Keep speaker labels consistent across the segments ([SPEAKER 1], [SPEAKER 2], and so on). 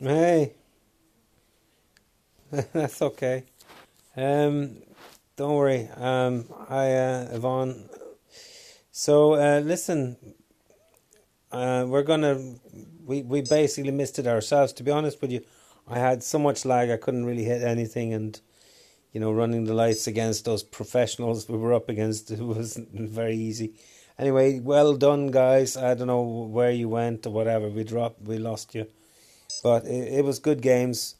[SPEAKER 1] Hey, that's okay. Um, don't worry. Hi, Yvonne. So, listen, we're gonna. We basically missed it ourselves. To be honest with you, I had so much lag I couldn't really hit anything, and running the lights against those professionals we were up against, it wasn't very easy. Anyway, well done, guys. I don't know where you went or whatever. We lost you, but it was good games.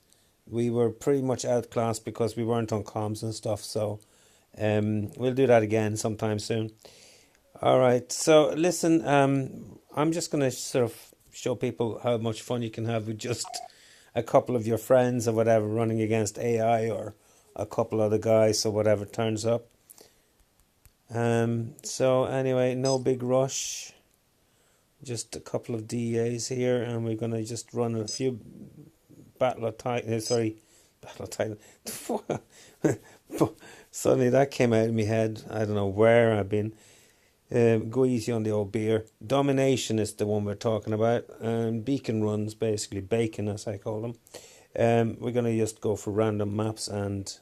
[SPEAKER 1] We were pretty much outclassed because we weren't on comms and stuff. So we'll do that again sometime soon. All right. So listen, I'm just going to sort of show people how much fun you can have with just a couple of your friends or whatever running against AI or a couple other guys or whatever turns up. So anyway, no big rush. Just a couple of DEAs here, and we're going to just run a few Battle of Titan. Sorry, Battle of Titan. Suddenly that came out of my head. I don't know where I've been. Go easy on the old beer. Domination is the one we're talking about. Beacon runs, basically bacon as I call them. We're going to just go for random maps and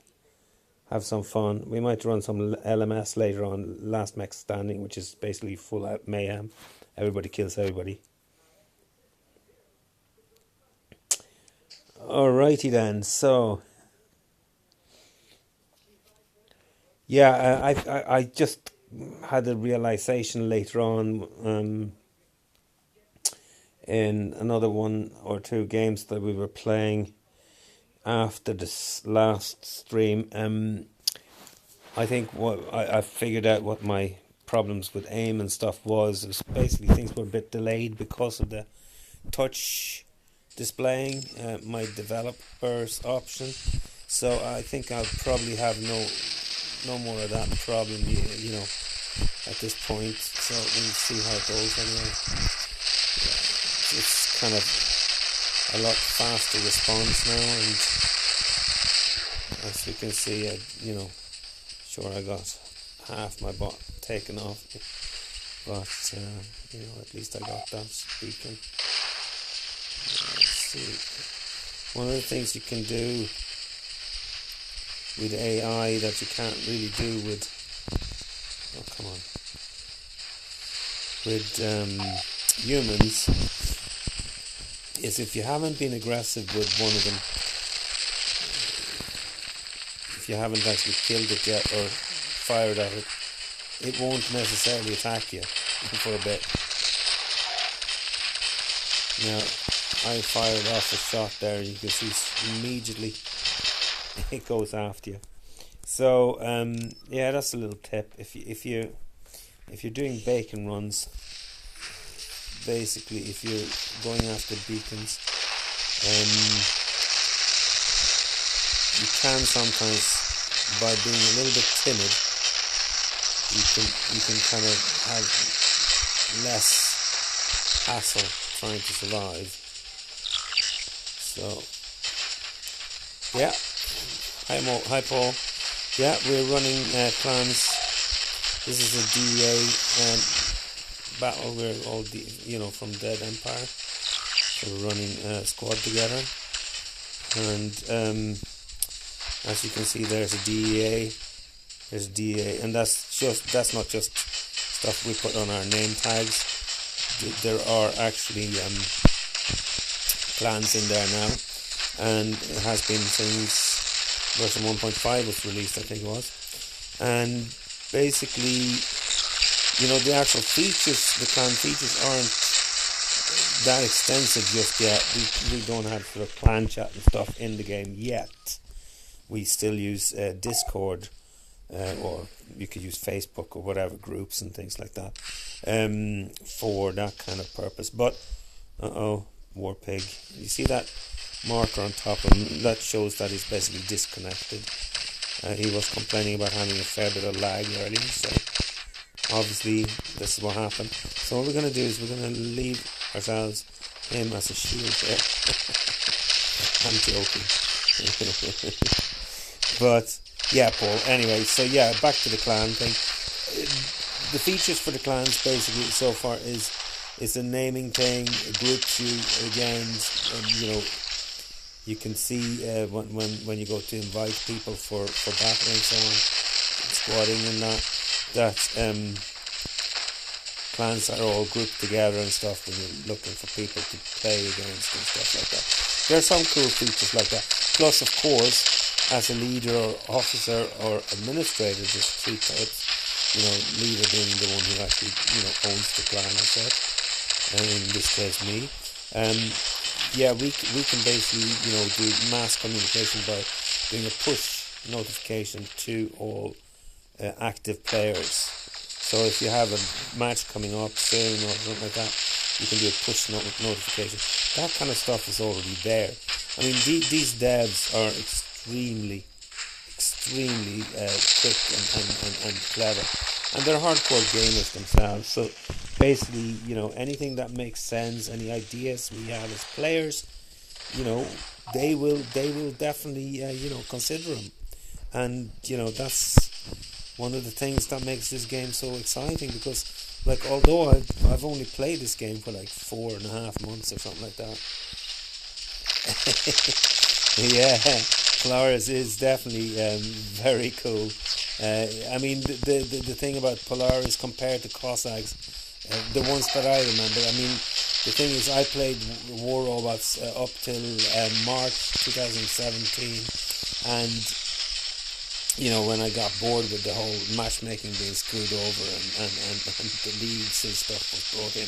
[SPEAKER 1] have some fun. We might run some LMS later on, Last Mech Standing, which is basically full out mayhem. Everybody kills everybody. Alrighty then. So yeah, I just had a realization later on in another one or two games that we were playing after this last stream. I think what I figured out what my problems with aim and stuff was. It was basically things were a bit delayed because of the touch displaying my developers option. So I think I'll probably have no more of that problem, at this point. So we'll see how it goes anyway. Yeah, it's kind of a lot faster response now, and as you can see, sure I got half my bot taken off me, but at least I got that speaking. Let's see. One of the things you can do with AI that you can't really do with humans is if you haven't been aggressive with one of them, if you haven't actually killed it yet or fired at it, it won't necessarily attack you for a bit. Now, I fired off a shot there, you can see immediately it goes after you. So yeah, that's a little tip. If you're doing bacon runs, basically if you're going after beacons, you can sometimes, by being a little bit timid, you can kind of have less hassle trying to survive. So yeah. Hi Paul. Yeah, we're running clans. This is a DEA battle. We're all from Dead Empire. So we're running a squad together. And as you can see, there's a DEA. There's a DEA, and that's not just stuff we put on our name tags. There are actually clans in there now, and it has been since version 1.5 was released, I think it was. And basically, the actual features, the clan features aren't that extensive just yet. We don't have sort of clan chat and stuff in the game yet. We still use Discord, or you could use Facebook or whatever, groups and things like that, for that kind of purpose. But, Warpig, you see that marker on top of him? That shows that he's basically disconnected. He was complaining about having a fair bit of lag earlier, so obviously this is what happened. So what we're going to do is we're going to leave ourselves him as a shield there. I'm joking. But yeah, Paul, anyway, so yeah, back to the clan thing. The features for the clans basically so far is a naming thing. It groups you against You can see when you go to invite people for battle and so on, squatting and that clans are all grouped together and stuff when you're looking for people to play against and stuff like that. There are some cool features like that. Plus, of course, as a leader or officer or administrator, there's three types. You know, leader being the one who actually, owns the clan as such, and in this case me. Yeah, we can basically, do mass communication by doing a push notification to all active players. So if you have a match coming up soon or something like that, you can do a push notification. That kind of stuff is already there. I mean, these devs are extremely quick and clever, and they're hardcore gamers themselves. So basically, anything that makes sense, any ideas we have as players, they will definitely consider them, and that's one of the things that makes this game so exciting, because like although I've only played this game for like 4.5 months or something like that. Yeah, Polaris is definitely very cool. I mean, the thing about Polaris compared to Cossacks, the ones that I remember, I mean, the thing is, I played War Robots up till March 2017, and when I got bored with the whole matchmaking being screwed over and the leagues and stuff was brought in,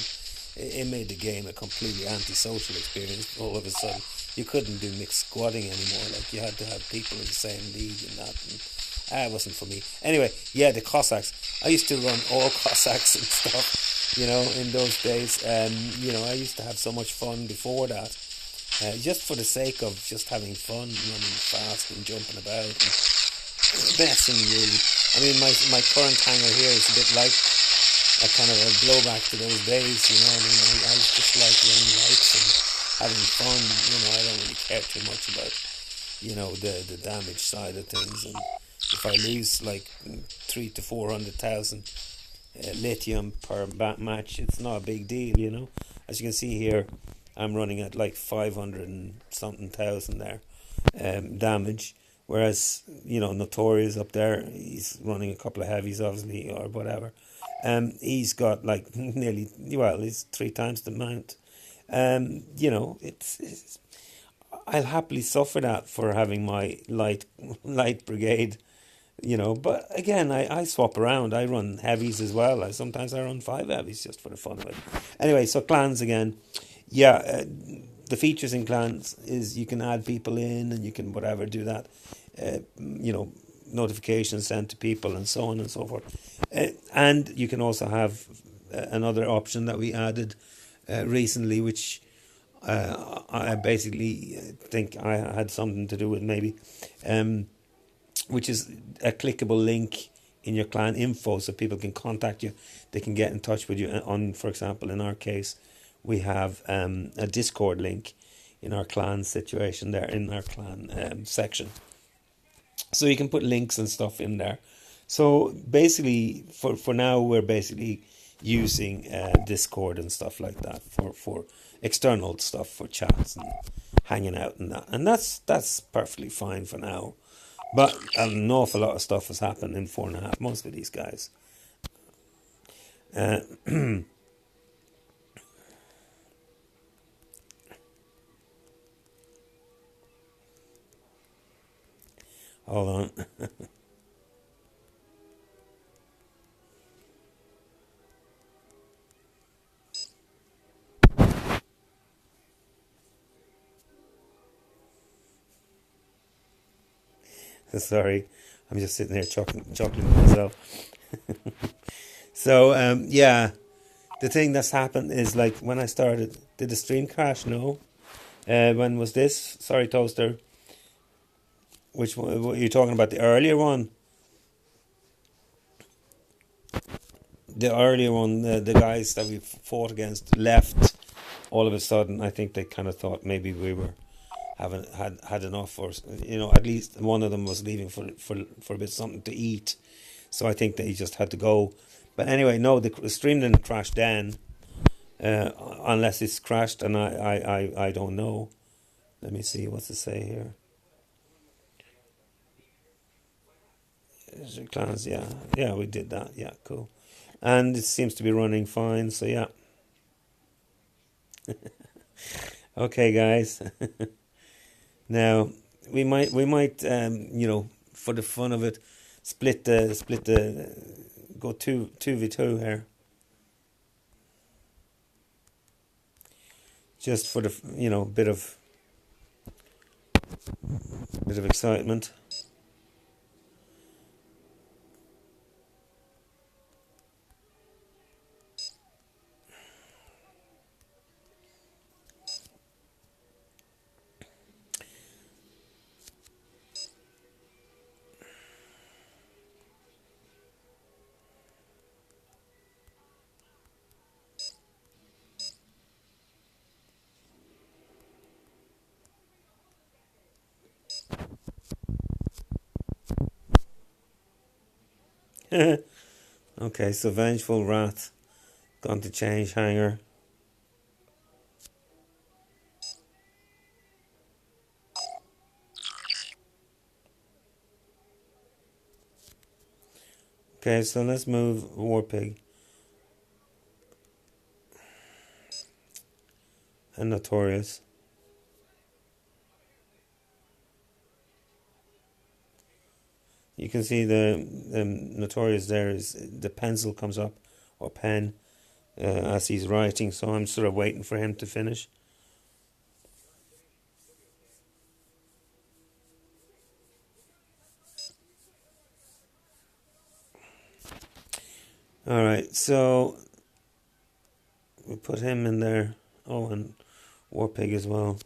[SPEAKER 1] it made the game a completely antisocial experience. All of a sudden, you couldn't do mixed squatting anymore. Like, you had to have people in the same league and that. And it wasn't for me. Anyway, yeah, the Cossacks. I used to run all Cossacks and stuff, in those days. I used to have so much fun before that. Just for the sake of just having fun, running fast and jumping about and messing, really. I mean, my current hangar here is a bit like a kind of a blowback to those days, I mean, I just like running lights and having fun, I don't really care too much about, the damage side of things. And if I lose like 300,000 to 400,000 lithium per match, it's not a big deal, As you can see here, I'm running at like 500 and something thousand there, damage. Whereas, Notorious up there, he's running a couple of heavies, obviously, or whatever. He's got like he's 3 times the amount. It's I'll happily suffer that for having my light brigade, But again, I swap around. I run heavies as well. Sometimes I run 5 heavies just for the fun of it. Anyway, so clans again. Yeah, the features in clans is you can add people in and you can whatever do that. Notifications sent to people and so on and so forth. And you can also have another option that we added recently, which I basically think I had something to do with maybe, which is a clickable link in your clan info so people can contact you. They can get in touch with you on, for example, in our case, we have a Discord link in our clan situation there, in our clan section. So you can put links and stuff in there. So basically, for now, we're basically using Discord and stuff like that for external stuff, for chats and hanging out and that. And that's perfectly fine for now. But an awful lot of stuff has happened in 4.5 months with these guys. Hold on. Sorry, I'm just sitting here chuckling myself. So, yeah, the thing that's happened is, like, when I started, did the stream crash? No. When was this? Sorry, Toaster. Which one? What, you're talking about the earlier one? The earlier one, the guys that we fought against left all of a sudden. I think they kind of thought maybe we were had enough, or at least one of them was leaving for a bit something to eat. So I think they just had to go. But anyway, no, the stream didn't crash then, unless it's crashed, and I don't know. Let me see what's it say here. Clans, yeah. Yeah, we did that. Yeah, cool. And it seems to be running fine, so yeah. Okay, guys. Now we might for the fun of it, split the go 2v2 here, just for the bit of excitement. Okay, so Vengeful Wrath gone to change hanger. Okay, so let's move Warpig and Notorious. You can see the Notorious there is the pencil comes up, or pen, as he's writing, so I'm sort of waiting for him to finish. Alright, so we put him in there. Oh, and Warpig as well.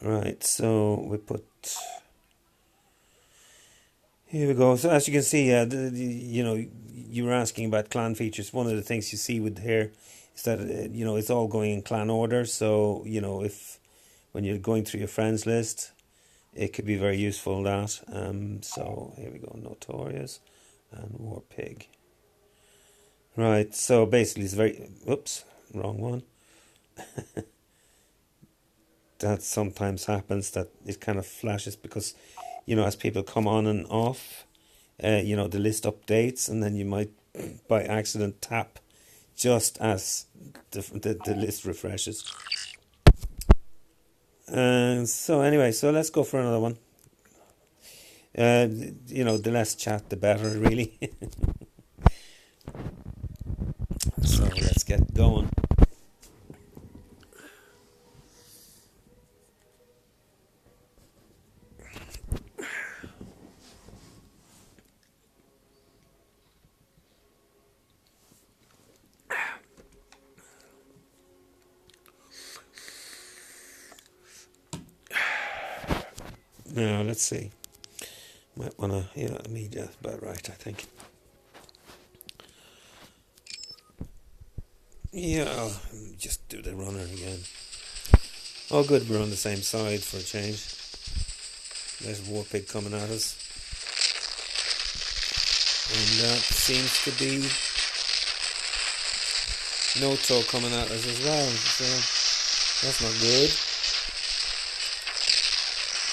[SPEAKER 1] Right, so we put... Here we go. So as you can see, you were asking about clan features. One of the things you see with here is that, it's all going in clan order. So, if when you're going through your friends list, it could be very useful, that. So here we go, Notorious and Warpig. Right, so basically it's very... Oops, wrong one. That sometimes happens, that it kind of flashes because, as people come on and off, the list updates, and then you might by accident tap just as the list refreshes. So anyway, so let's go for another one. The less chat, the better, really. So let's get going. Now, let's see. Might want to, media about right, I think. Yeah, I'll just do the runner again. Oh, good, we're on the same side for a change. There's Warpig coming at us. And that seems to be Noto coming at us as well. So that's not good.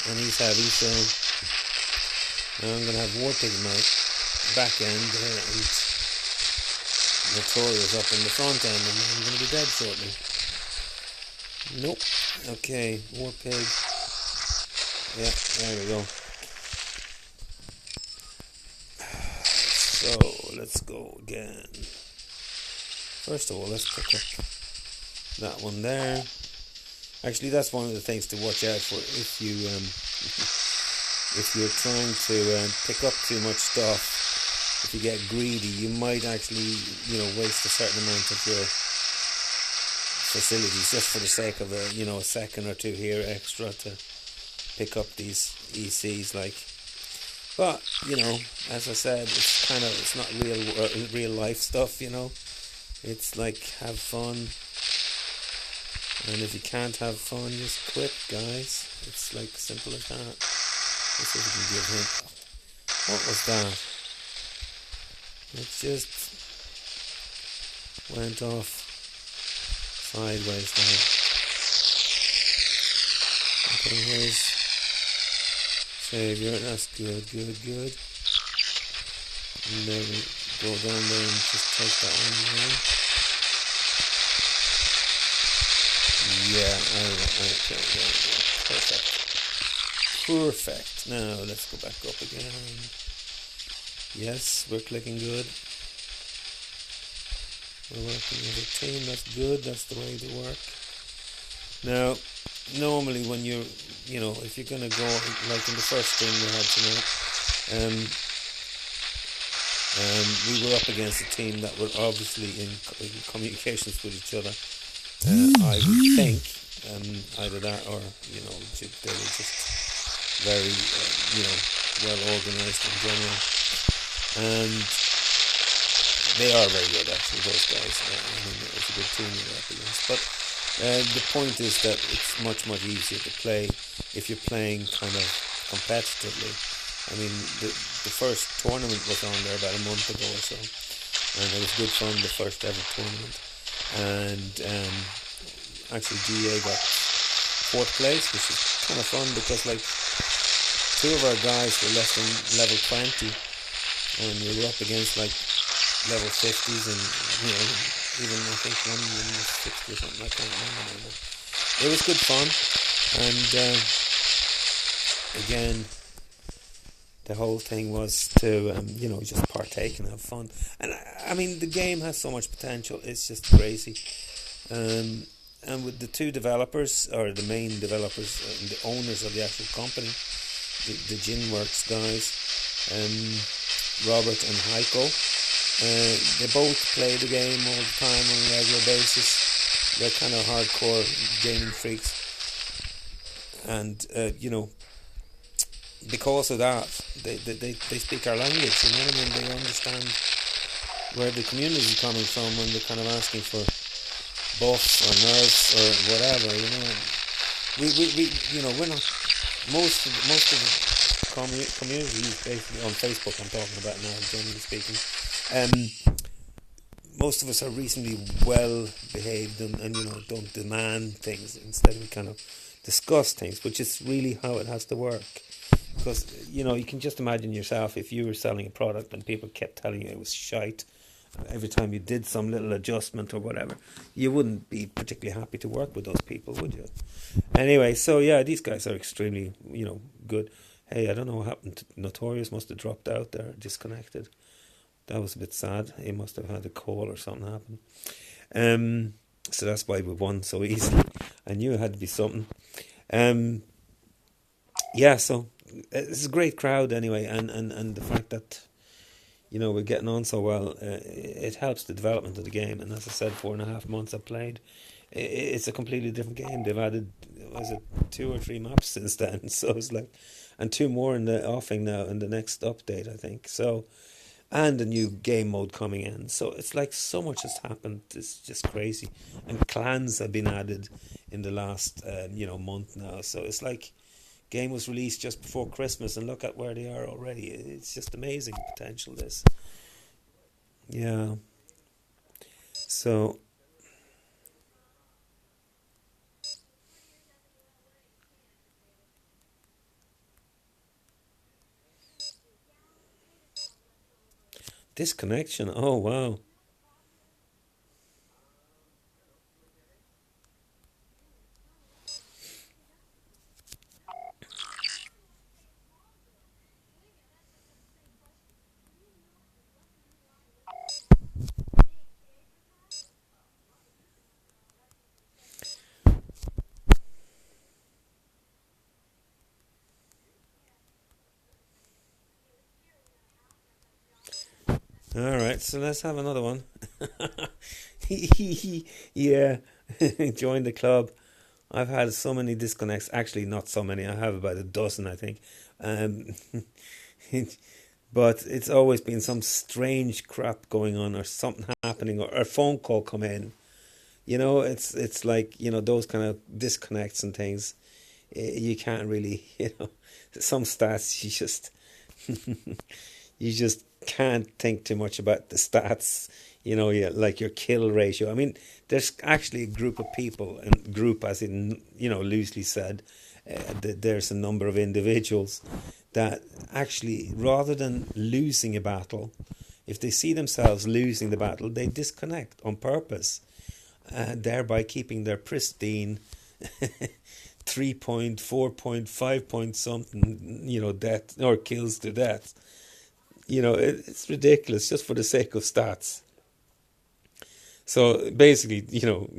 [SPEAKER 1] And he's heavy, so now I'm going to have Warpig in my back end and Notorious up in the front end, and I'm going to be dead shortly. Nope. Okay, Warpig. Yeah, there we go. So let's go again. First of all, let's pick up that one there. Actually, that's one of the things to watch out for if you're trying to pick up too much stuff. If you get greedy, you might actually, waste a certain amount of your facilities just for the sake of a second or two here extra to pick up these ECs, like. But as I said, it's not real life stuff. It's like, have fun. And if you can't have fun, just quit, guys. It's like simple as that. Let's see if we can give him... What was that? It just went off. sideways now. Okay, here's Savior. That's good, good, good. And then we go down there and just take that one here. Yeah, okay, there we go. Perfect. Perfect. Now let's go back up again. Yes, we're clicking good. We're working as a team. That's good. That's the way to work. Now, normally when if you're gonna go like in the first stream we had tonight, we were up against a team that were obviously in communications with each other. I would think either that or they were just very well organised in general, and they are very good actually. Those guys, it was a good team we were up against. But the point is that it's much easier to play if you're playing kind of competitively. I mean, the first tournament was on there about a month ago or so, and it was good fun. The first ever tournament, and actually GA got 4th place, which is kind of fun because like 2 of our guys were less than level 20, and we were up against like level 50s, and even I think one of them was 60 or something. I can't remember anymore. It was good fun, and again, the whole thing was to just partake and have fun. And I mean, the game has so much potential. It's just crazy. And with the 2 developers, or the main developers, and the owners of the actual company, the Ginworks guys, Robert and Heiko, they both play the game all the time on a regular basis. They're kind of hardcore gaming freaks, and because of that, they speak our language. You know what I mean? They understand where the community is coming from when they're kind of asking for buffs or nerfs or whatever. We're not most of the community is basically on Facebook. I'm talking about now, generally speaking. Most of us are reasonably well behaved and don't demand things. Instead, we kind of discuss things, which is really how it has to work. Because you can just imagine yourself if you were selling a product and people kept telling you it was shite. Every time you did some little adjustment or whatever, you wouldn't be particularly happy to work with those people, would you? Anyway, so yeah, these guys are extremely, good. Hey, I don't know what happened to Notorious. Must have dropped out there, disconnected. That was a bit sad. He must have had a call or something happen. So that's why we won so easily. I knew it had to be something. Yeah, so it's a great crowd anyway, and the fact that we're getting on so well, it helps the development of the game. And as I said, 4.5 months I've played, it's a completely different game. They've added, was it 2 or 3 maps since then? So it's like, and 2 more in the offing now in the next update, I think. So, and a new game mode coming in. So it's like so much has happened. It's just crazy. And clans have been added in the last month now. So it's like, game was released just before Christmas, and look at where they are already. It's just amazing potential, this. Yeah. So disconnection. Oh wow. Alright, so let's have another one. Yeah, join the club. I've had so many disconnects. Actually, not so many. I have about a dozen, I think. Um, but it's always been some strange crap going on, or something happening, or a phone call come in. It's like, those kind of disconnects and things. You can't really, some stats you just can't think too much about the stats. Yeah, like your kill ratio. I mean, there's actually a group of people, and group as in, loosely said, there's a number of individuals that actually, rather than losing a battle, if they see themselves losing the battle, they disconnect on purpose, thereby keeping their pristine 3 point, 4 point, 5 point something, death or kills to death. It's ridiculous just for the sake of stats. So basically,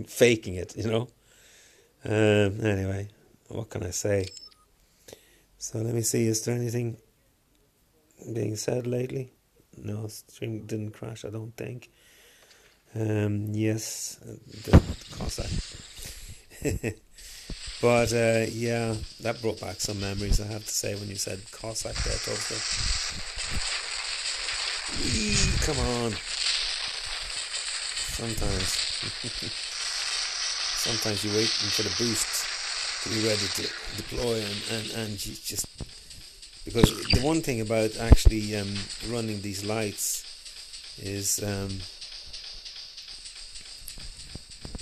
[SPEAKER 1] faking it. Anyway, what can I say? So let me see, is there anything being said lately? No, stream didn't crash, I don't think. Yes, the Cossack. But yeah, that brought back some memories, I have to say, when you said Cossack there, Toaster. Come on. Sometimes you're waiting for the boost to be ready to deploy, and you just, because the one thing about actually running these lights is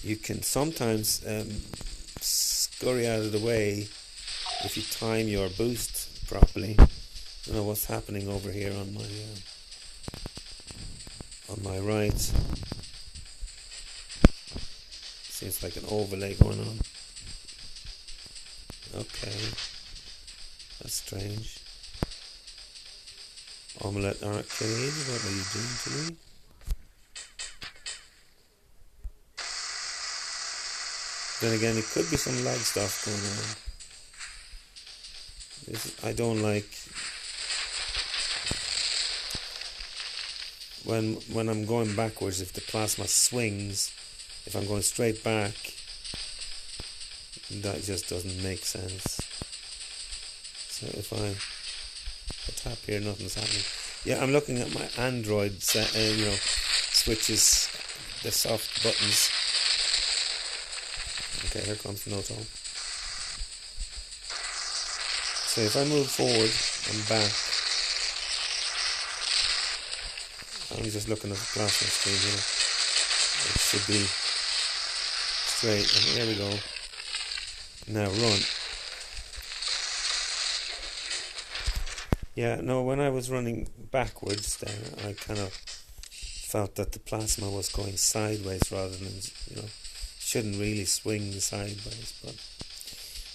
[SPEAKER 1] you can sometimes scurry out of the way if you time your boost properly. I don't know what's happening over here on my right. Seems like an overlay going on. Okay, that's strange. Omlet Arcade, what are you doing to me? Then again, it could be some lag stuff going on. I don't like when I'm going backwards, if the plasma swings, if I'm going straight back, that just doesn't make sense. So if I tap here, nothing's happening. Yeah, I'm looking at my Android switches, the soft buttons. Okay, here comes Noto. So if I move forward and back, I'm just looking at the plasma screen here. It should be straight, and here we go. Now run. Yeah, no, when I was running backwards there, I kind of felt that the plasma was going sideways rather than, shouldn't really swing sideways, but,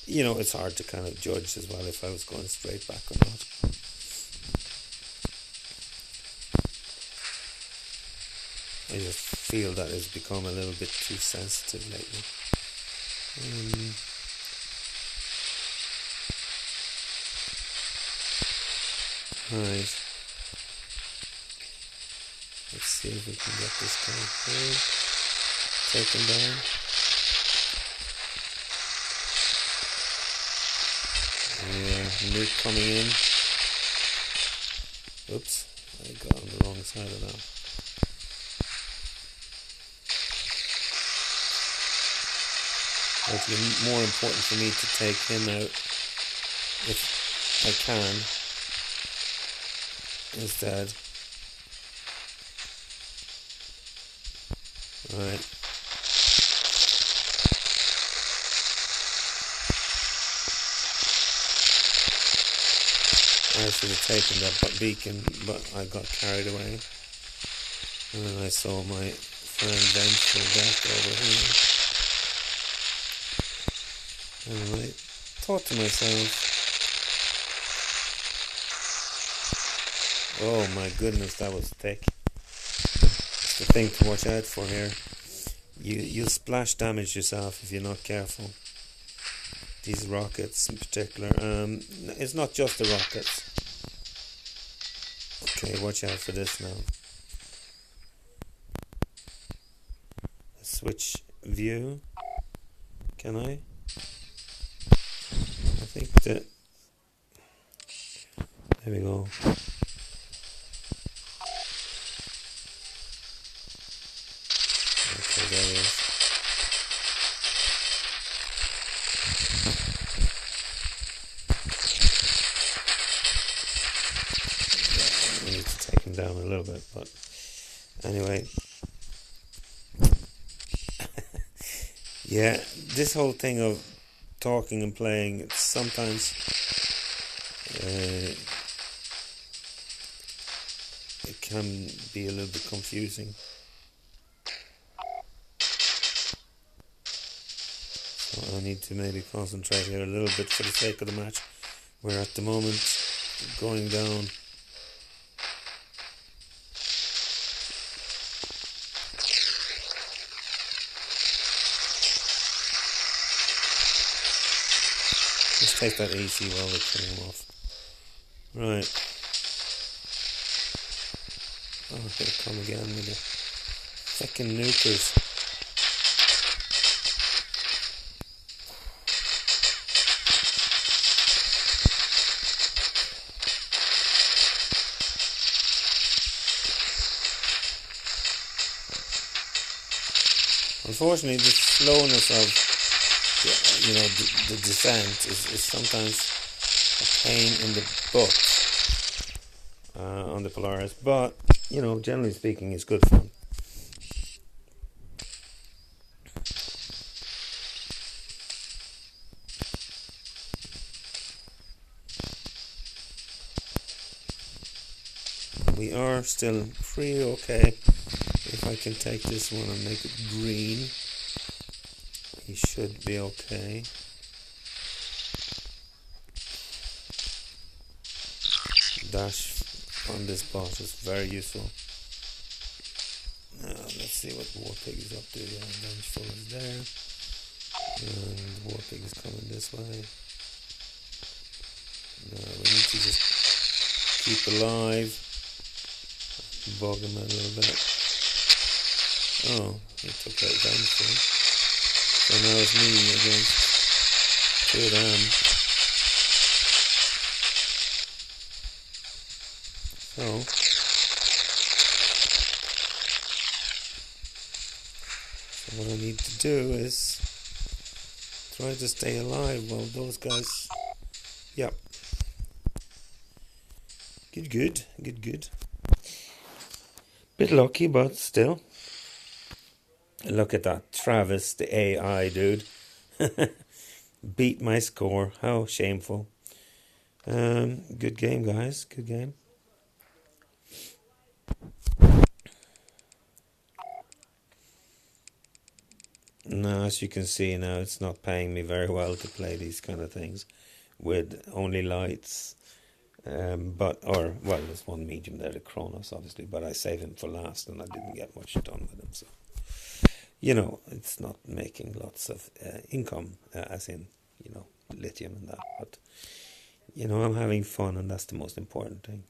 [SPEAKER 1] it's hard to kind of judge as well if I was going straight back or not. I just feel that it's become a little bit too sensitive lately. Right. Let's see if we can get this guy through. Take him down. Yeah, nuke coming in. Oops, I got on the wrong side of that. It'll be more important for me to take him out if I can instead. Alright. I should have taken that beacon, but I got carried away. And then I saw my friend vengeful death over here. Anyway, thought to myself, oh my goodness, that was thick. It's the thing to watch out for here. You'll splash damage yourself if you're not careful. These rockets in particular. It's not just the rockets. Okay, watch out for this now. Switch view. Can I? I think that. There we go. Okay, there he is. I need to take him down a little bit, but anyway, Yeah, this whole thing of talking and playing, it's sometimes uh, it can be a little bit confusing. So I need to maybe concentrate here a little bit for the sake of the match. We're at the moment going down. Let's take that easy while we're killing him off. Right. Oh, here it come again with the fucking nukers. Unfortunately, the slowness of the descent is sometimes a pain in the butt on the Polaris, but generally speaking, it's good fun. We are still pretty okay. If I can take this one and make it green, he should be okay. Dash on this bot is very useful. Now let's see what Warpig is up to. Yeah, Vengeful is there. And Warpig is coming this way. Now we need to just keep alive. Bog him a little bit. Oh, he took out Vengeful. So now it's me against two of them. So what I need to do is try to stay alive while those guys. Yep. Good. Bit lucky, but still. Look at that. Travis, the AI dude. Beat my score. How shameful. Good game, guys. Good game. Now, as you can see now, it's not paying me very well to play these kind of things with only lights. There's one medium there, the Kronos, obviously, but I saved him for last and I didn't get much done with him. So, it's not making lots of income, as in, lithium and that. But, I'm having fun, and that's the most important thing.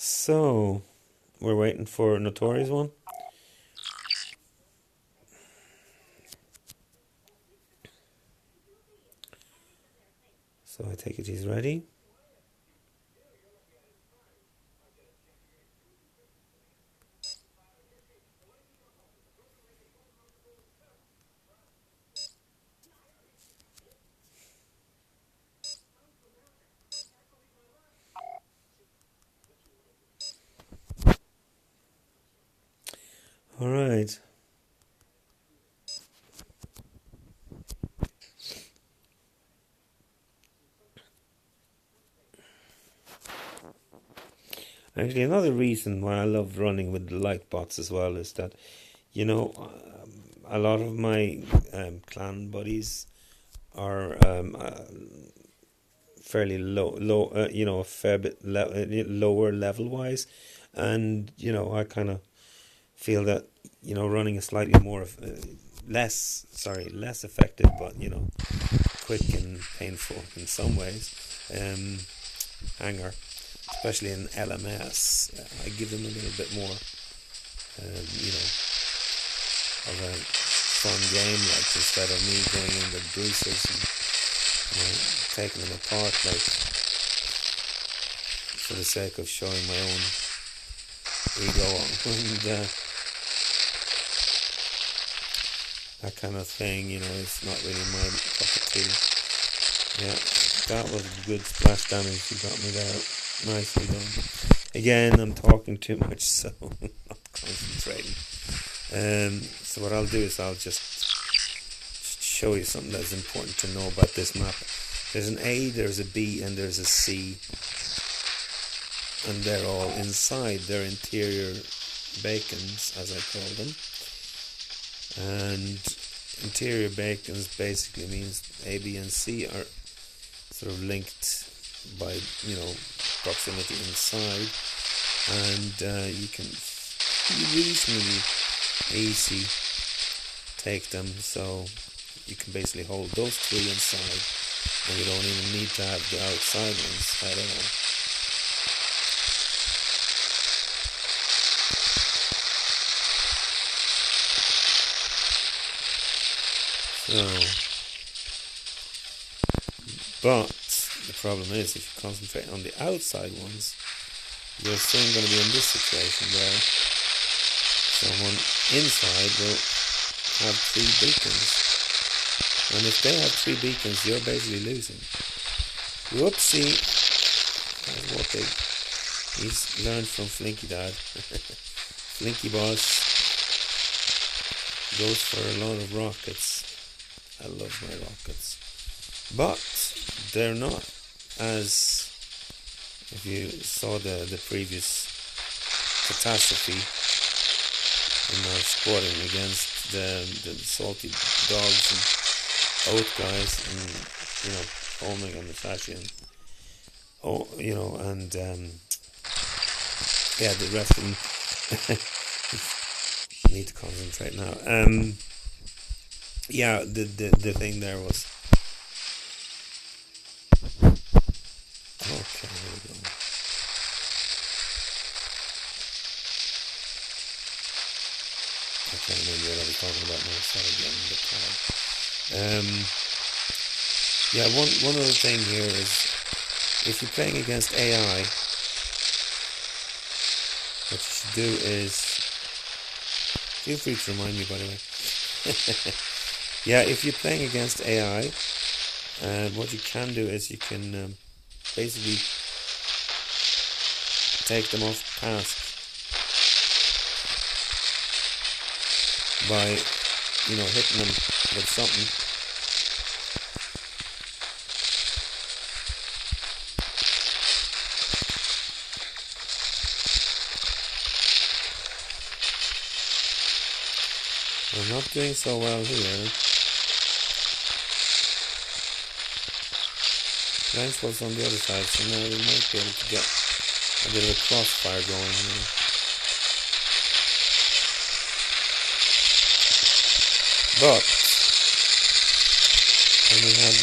[SPEAKER 1] So, we're waiting for a Notorious one. So I take it he's ready. All right. Actually, another reason why I love running with the light bots as well is that, a lot of my clan buddies are fairly low, a fair bit lower level wise, and I kind of feel that running a slightly more less effective, but quick and painful in some ways. Hanger, especially in LMS, I give them a little bit more, of a fun game, like instead of me going in with bruises and taking them apart, like for the sake of showing my own ego and that kind of thing, it's not really my cup of tea. Yeah, that was good splash damage you got me there. Nicely done. Again, I'm talking too much, so I'm not concentrating. So what I'll do is I'll just show you something that's important to know about this map. There's an A, there's a B, and there's a C. And they're all inside. They're interior bacons, as I call them. And interior bacons basically means A, B, and C are sort of linked by, proximity inside. And you can reasonably easy take them, so you can basically hold those three inside, and you don't even need to have the outside ones at all. So, but the problem is, if you concentrate on the outside ones, you're soon going to be in this situation where someone inside will have 3 beacons. And if they have 3 beacons, you're basically losing. Whoopsie! That's what he's learned from Flinky Dad. Flinky Boss goes for a lot of rockets. I love my rockets. But they're not as... If you saw the previous catastrophe in our squatting against the salty dogs and oat guys, and Omleg and the fashion, and the rest of them. I need to concentrate now. The thing there was okay. There we go. I can't remember what I was talking about now. Sorry, again, I'm a bit tired. One other thing here is, if you're playing against AI, what you should do is, feel free to remind me, by the way. If you're playing against AI, what you can do is you can basically take them off task by hitting them with something. I'm not doing so well here. Lance was on the other side, so now we might be able to get a bit of a crossfire going here. But when we had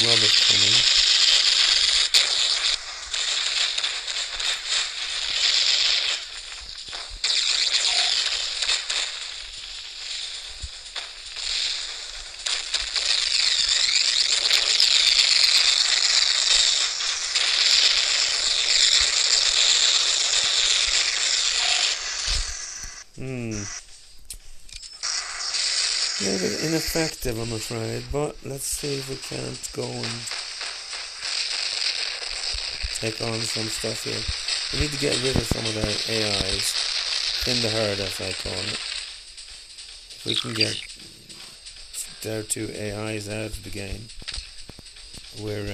[SPEAKER 1] Robert coming, a bit ineffective, I'm afraid, but let's see if we can't go and take on some stuff here. We need to get rid of some of their AIs in the herd, as I call it. If we can get their 2 AIs out of the game, we're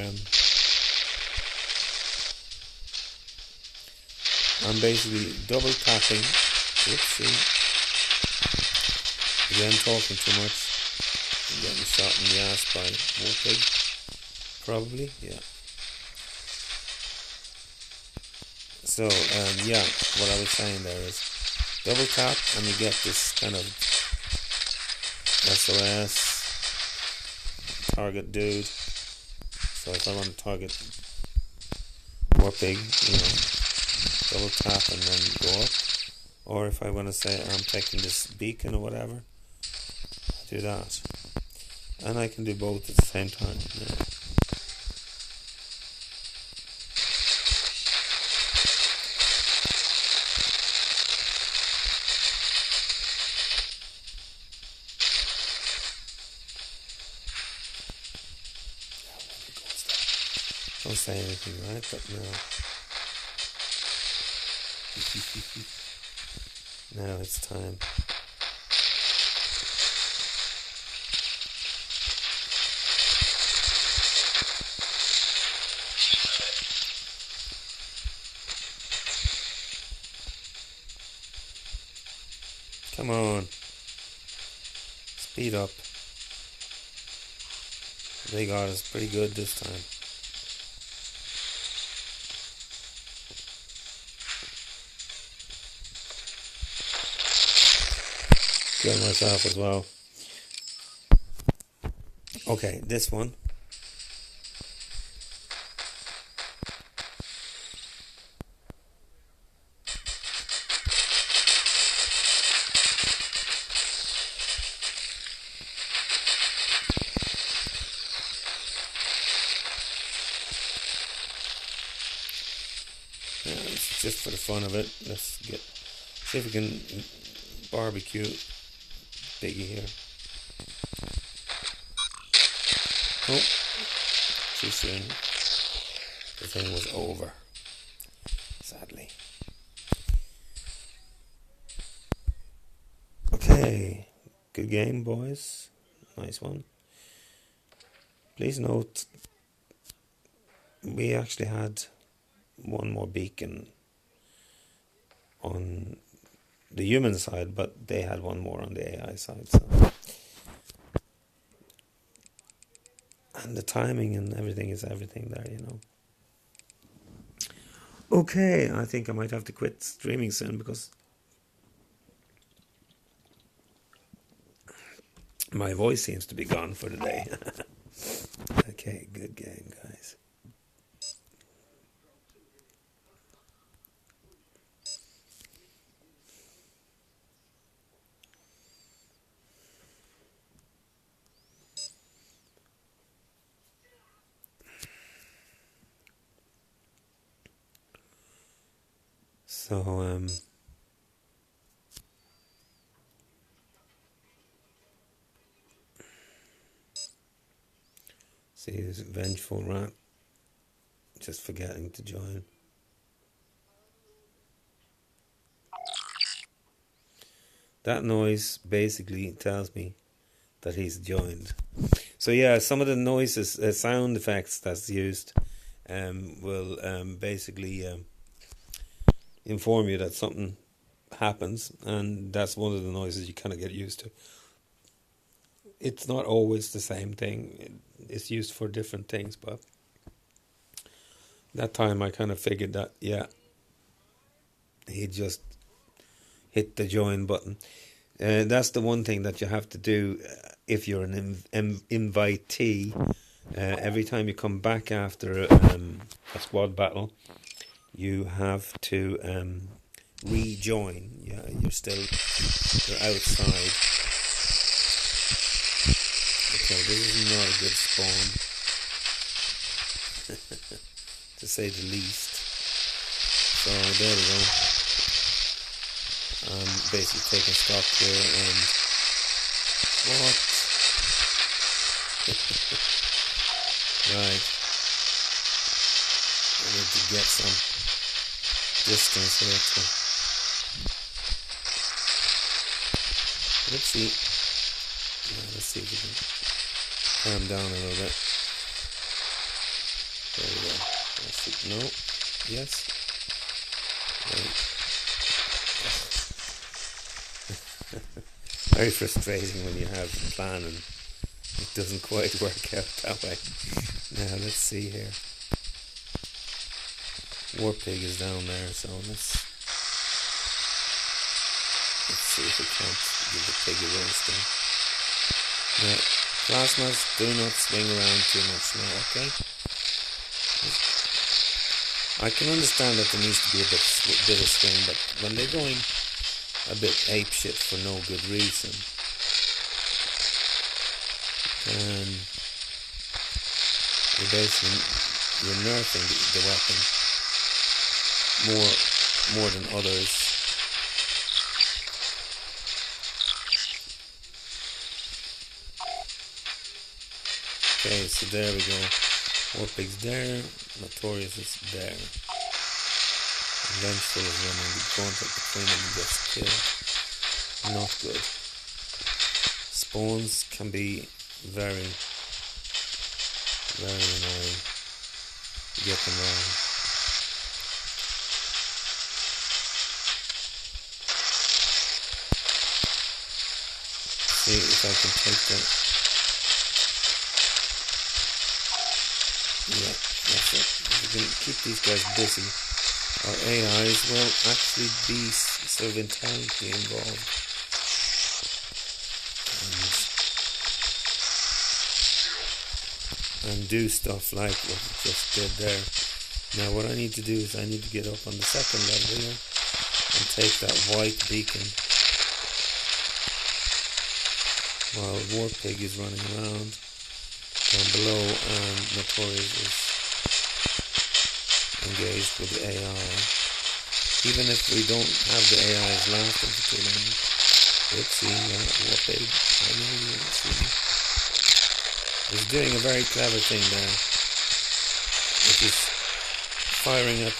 [SPEAKER 1] I'm basically double tapping. Whoopsie. Again, talking too much. I'm getting shot in the ass by Warpig. Probably, yeah. So, what I was saying there is double tap and you get this kind of SOS target dude. So if I want to target Warpig, double tap and then go up. Or if I want to say I'm taking this beacon or whatever, do that, and I can do both at the same time. Don't say anything, right? But no. Now it's time. Come on. Speed up. They got us pretty good this time. Kill myself as well. Okay, this one. It's just for the fun of it. Let's see if we can barbecue Biggie here. Oh, too soon. The thing was over, sadly. Okay, good game, boys. Nice one. Please note, we actually had one more beacon on the human side, but they had one more on the AI side. So, and the timing and everything is everything there, you know. Okay, I think I might have to quit streaming soon because my voice seems to be gone for the day. Okay, good game, guys. So, see this vengeful rat just forgetting to join. That noise basically tells me that he's joined. So yeah, some of the noises, sound effects that's used will basically inform you that something happens, and that's one of the noises you kind of get used to. It's not always the same thing. It's used for different things, but that time I kind of figured that, yeah, he just hit the join button. That's the one thing that you have to do if you're an invitee. Every time you come back after a squad battle, you have to rejoin. Yeah, you're outside. Okay, this is not a good spawn, to say the least. So there we go. I'm basically taking stock here and what? Right. I need to get some distance here too. Let's see. Yeah, let's see if we can calm down a little bit. There we go. Let's see. No. Yes. Right. Very frustrating when you have a plan and it doesn't quite work out that way. Now let's see here. War Pig is down there, so let's see if we can't give the pig a roasting. Now, plasmas do not swing around too much now, okay? I can understand that there needs to be a bit of swing, but when they're going a bit apeshit for no good reason, you're nerfing the weapon more than others. Okay, so there we go. Warpig's there. Notorious is there. Vengeful is running the gauntlet between them and gets killed. Not good. Spawns can be very, very annoying. You get them wrong. See if I can take that. Yeah, that's it. If you can keep these guys busy, our AIs will actually be sort of intelligently involved. And do stuff like what we just did there. Now what I need to do is I need to get up on the second level here and take that white beacon while Warpig is running around down below and Notorious is engaged with the AI. Even if we don't have the AIs lasting for too long. Let's see, Warpig, I know you don't see me. He's doing a very clever thing there, which is firing at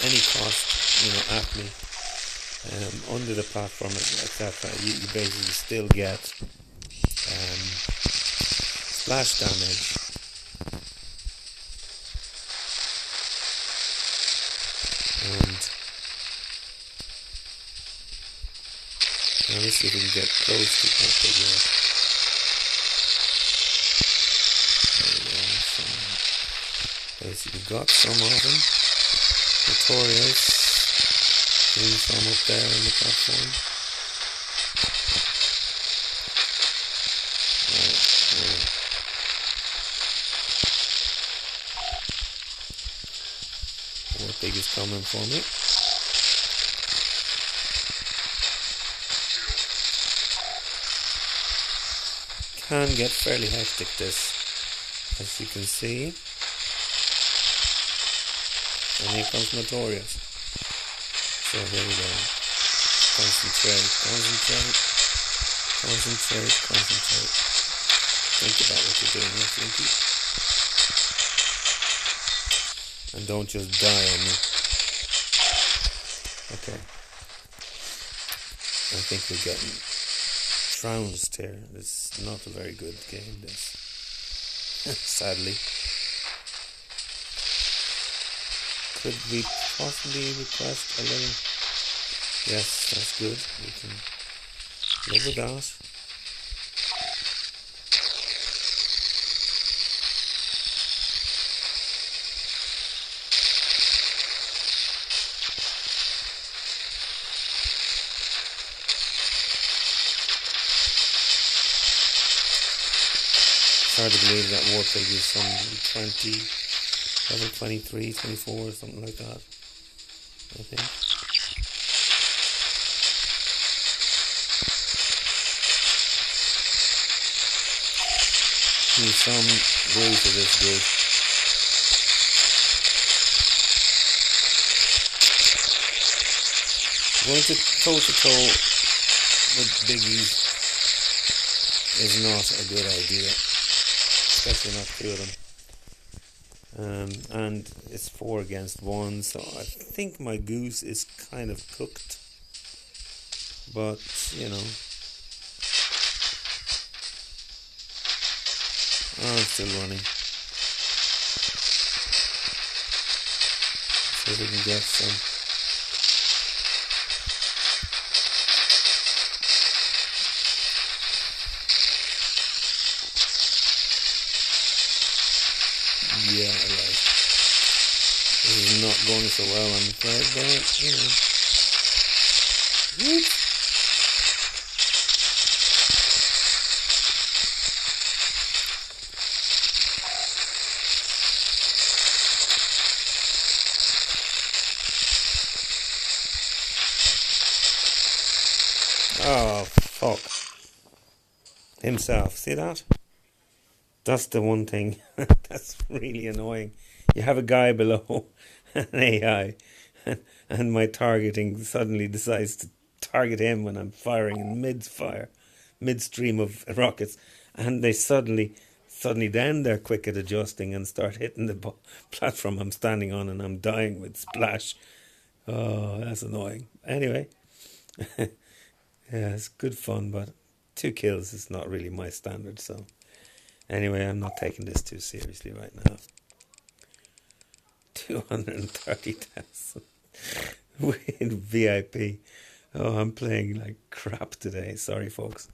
[SPEAKER 1] any cost, at me, under the platform, etc. You basically still get splash damage. And let me see if we can get close to Warpig here. Basically got some of them. Notorious. Doing some up there on the platform. Warpig is coming for me. Can get fairly hectic this, as you can see. And here comes Notorious. So here we go. Concentrate. Think about what you're doing here, Flinky. And don't just die on me. Okay. I think we're getting trounced here. It's not a very good game, this. Sadly. Could we possibly request a little? Yes, that's good. We can live with that. It's hard to believe that Warpig is some 20. Level 23, 24, something like that, I think. Some rules of this good. Going to toe-to-toe with biggies is not a good idea, especially not two of them. And it's 4 against 1, so I think my goose is kind of cooked, but I'm still running. See if we can get some. Yeah, right. This is not going so well, I'm afraid, but, Whoop. Oh, fuck. Himself, see that? That's the one thing that's really annoying. You have a guy below an AI and my targeting suddenly decides to target him when I'm firing in midstream of rockets, and they suddenly suddenly then they're quick at adjusting and start hitting the platform I'm standing on, and I'm dying with splash. Oh, that's annoying. Anyway, yeah, it's good fun, but 2 kills is not really my standard. So anyway, I'm not taking this too seriously right now. 230,000 with VIP. Oh, I'm playing like crap today. Sorry, folks.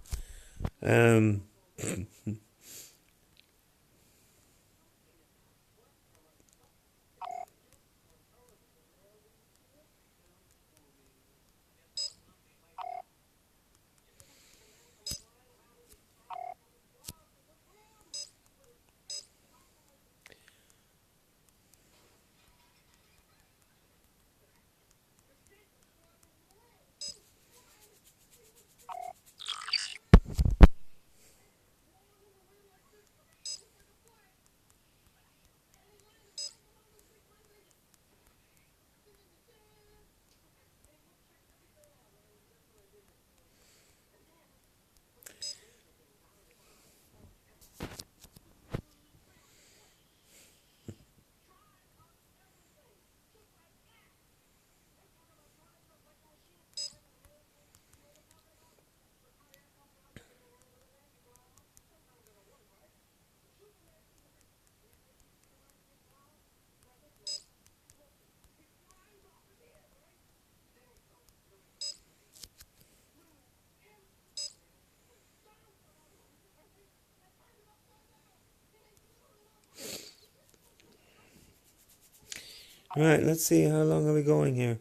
[SPEAKER 1] Right, let's see, how long are we going here?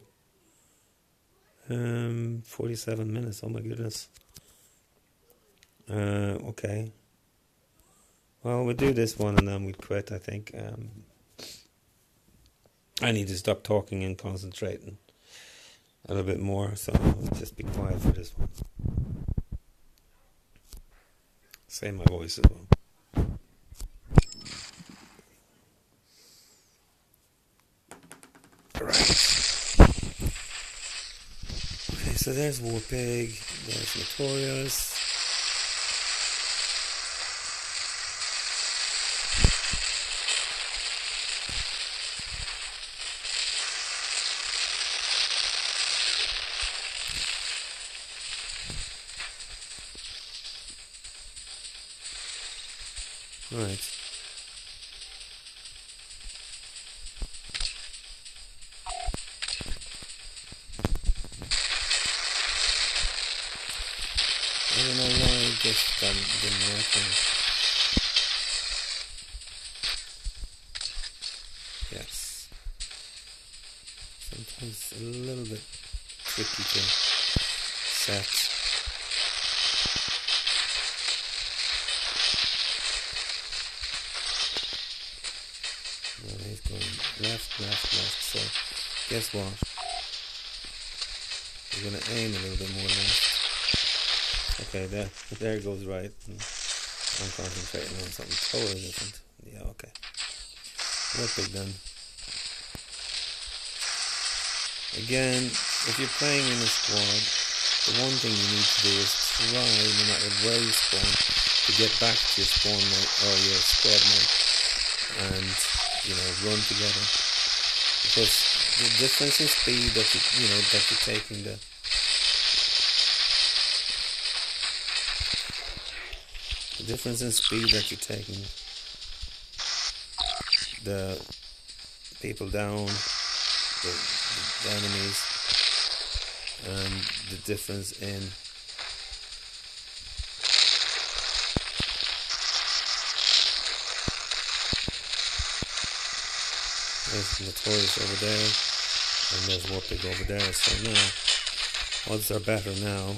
[SPEAKER 1] 47 minutes. Oh my goodness. Okay. Well, we'll do this one and then we'll quit, I think. I need to stop talking and concentrating a little bit more, so I'll just be quiet for this one. Save my voice as well. Okay, so there's Warpig, there's Notorious. Right. I don't know why this didn't work. Yes. Sometimes it's a little bit tricky to set. Well, he's going left. So, guess what? We're going to aim a little bit more left. Okay, there goes right. I'm concentrating on something totally different. Yeah, okay. What big then? Again, if you're playing in a squad, the one thing you need to do is try, no matter where you spawn, to get back to your spawn mate or your squad mate and, run together. Because the difference in speed that you're taking the difference in speed that you're taking the people down, the enemies, and the difference in there's Notorious over there and there's Warpig over there, so now odds are better now.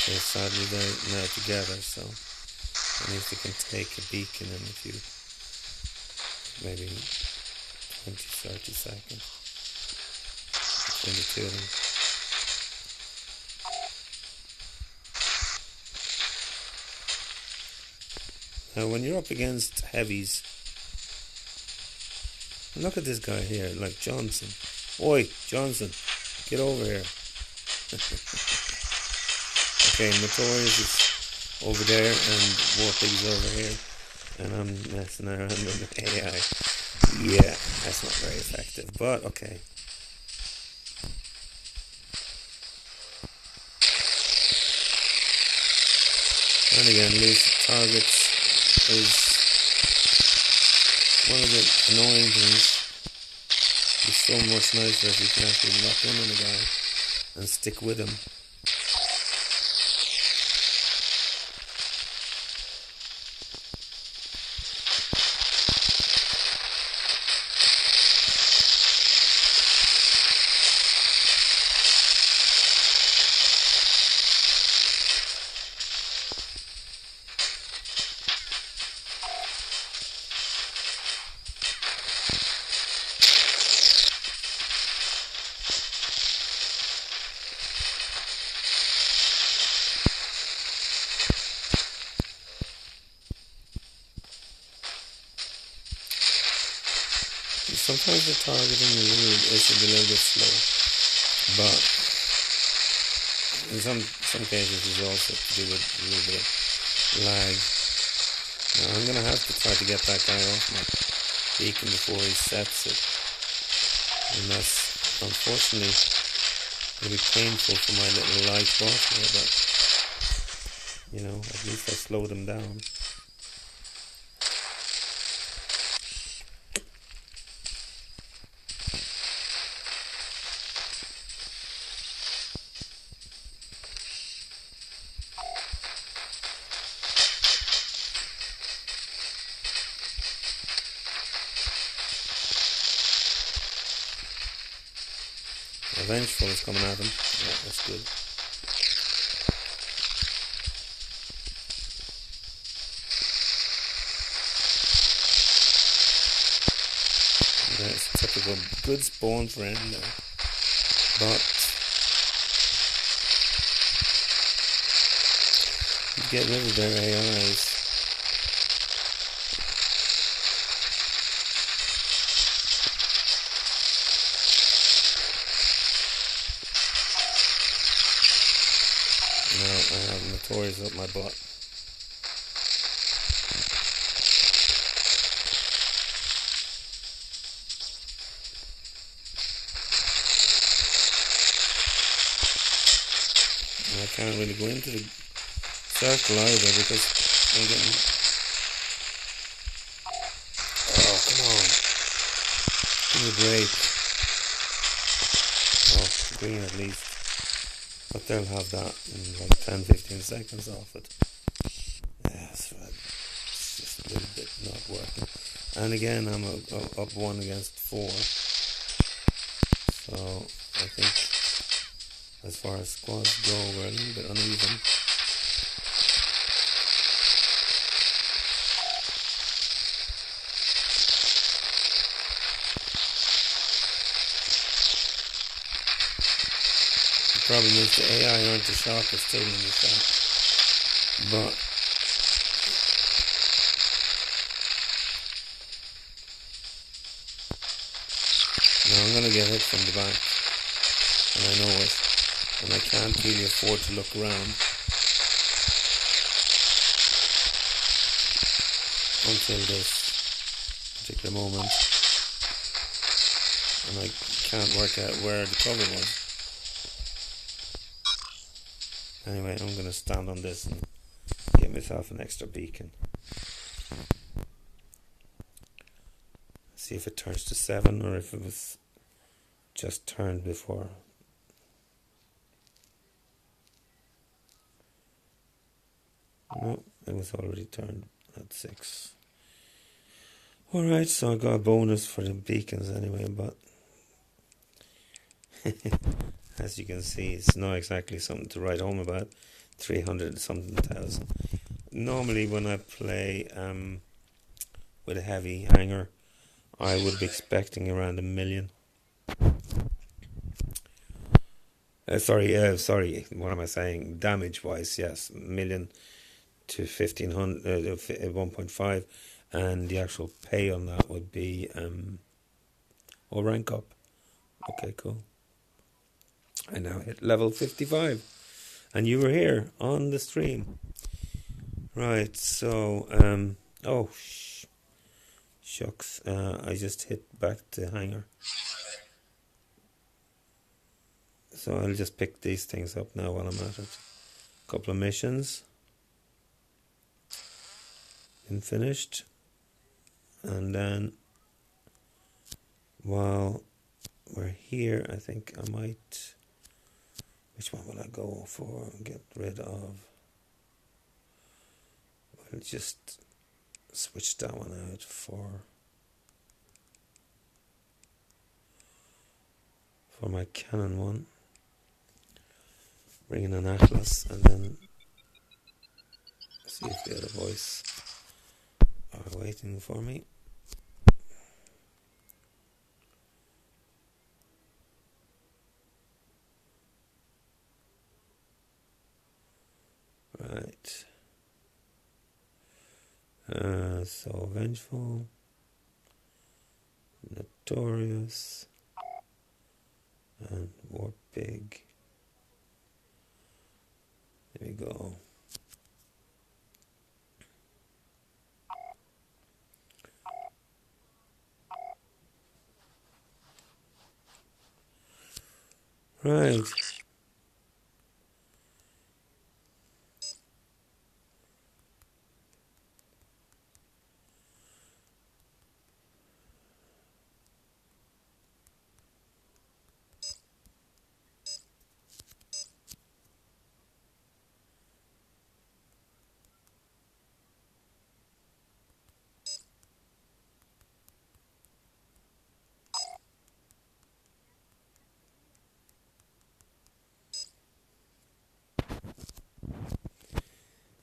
[SPEAKER 1] They're sadly they're now together, so at least they can take a beacon in a few, maybe 20-30 seconds between the two of them. Now when you're up against heavies, look at this guy here, like Johnson. Oi, Johnson, get over here. Okay, Notorious is over there and Warpig's over here, and I'm messing around with AI. Yeah, that's not very effective, but okay. And again, lose targets is one of the annoying things. It's so much nicer if you can actually lock in on a guy and stick with him. Sometimes the targeting is a little bit slow, but in some cases it's also to do with a little bit of lag. Now I'm going to have to try to get that guy off my beacon before he sets it, and that's unfortunately going to be painful for my little light bot here, but you know, at least I slowed him down. Vengeful is coming at him. Yeah, that's good. That's typical good spawn for him there. But you get rid of their AIs. I have Notorious up my butt. And I can't really go into the circle either because I'm getting... Oh, come on. Give me a break. Oh, green at least. But they'll have that in like 10-15 seconds off it. Yes, it's just a little bit not working. And again, I'm up 1 against 4. So I think as far as squads go, we're a little bit uneven. The problem is the AI aren't the sharpest tool in the shop, but now I'm going to get hit from the back, and I know it, and I can't really afford to look around until this particular moment, and I can't work out where the cover was. Anyway, I'm going to stand on this and get myself an extra beacon. See if it turns to 7 or if it was just turned before. No, it was already turned at 6. Alright, so I got a bonus for the beacons anyway, but as you can see, it's not exactly something to write home about. 300 something thousand. Normally when I play with a heavy hanger, I would be expecting around 1 million. Sorry, what am I saying? Damage wise, yes, 1 million to 1500, 1.5, and the actual pay on that would be or rank up. Okay, cool. I now hit level 55, and you were here on the stream. Right, so, oh, shucks, I just hit back to hanger. So I'll just pick these things up now while I'm at it. Couple of missions. And finished. And then, while we're here, I think I might... Which one will I go for and get rid of? I'll just switch that one out for my Canon one. Bring in an Atlas and then see if the other boys are waiting for me. Right. So vengeful, notorious, and war pig. There we go. Right.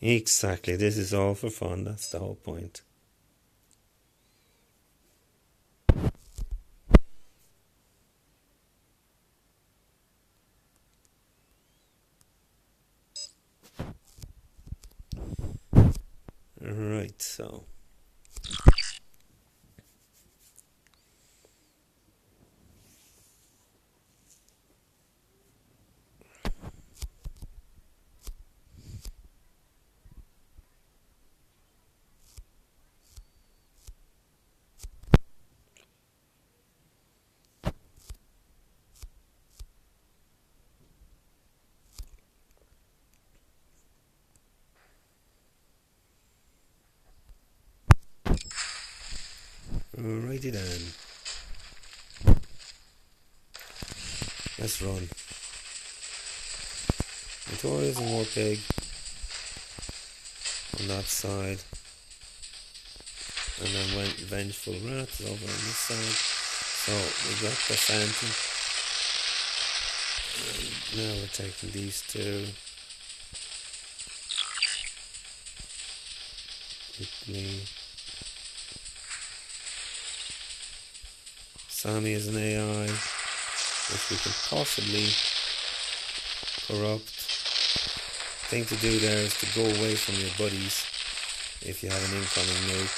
[SPEAKER 1] Exactly. This is all for fun. That's the whole point. Right, so righty then. Let's run. Notorious and war pig on that side, and then went vengeful rats over on this side. So we got the fountain. And now we're taking these two. Quickly. Sammy is an AI, which we can possibly corrupt. Thing to do there is to go away from your buddies if you have an incoming nuke.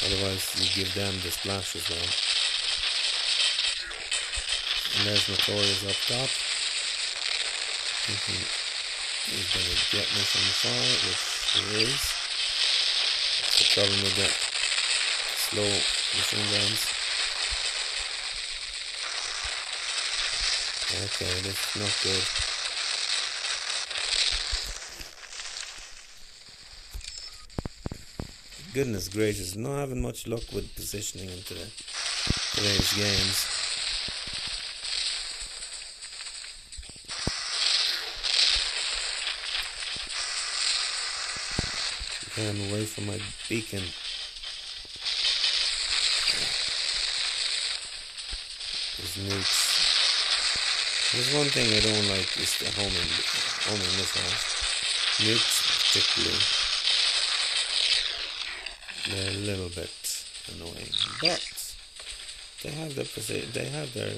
[SPEAKER 1] Otherwise you give them the splash as well. And there's Notorious up top. He's going to get me from far, which he is. That's the problem with the slow machine guns. Okay, this is not good. Goodness gracious, not having much luck with positioning into today's games. Okay, I'm away from my beacon. There's nukes. There's one thing I don't like is the homing missiles. Nukes particularly. They're a little bit annoying, but they have their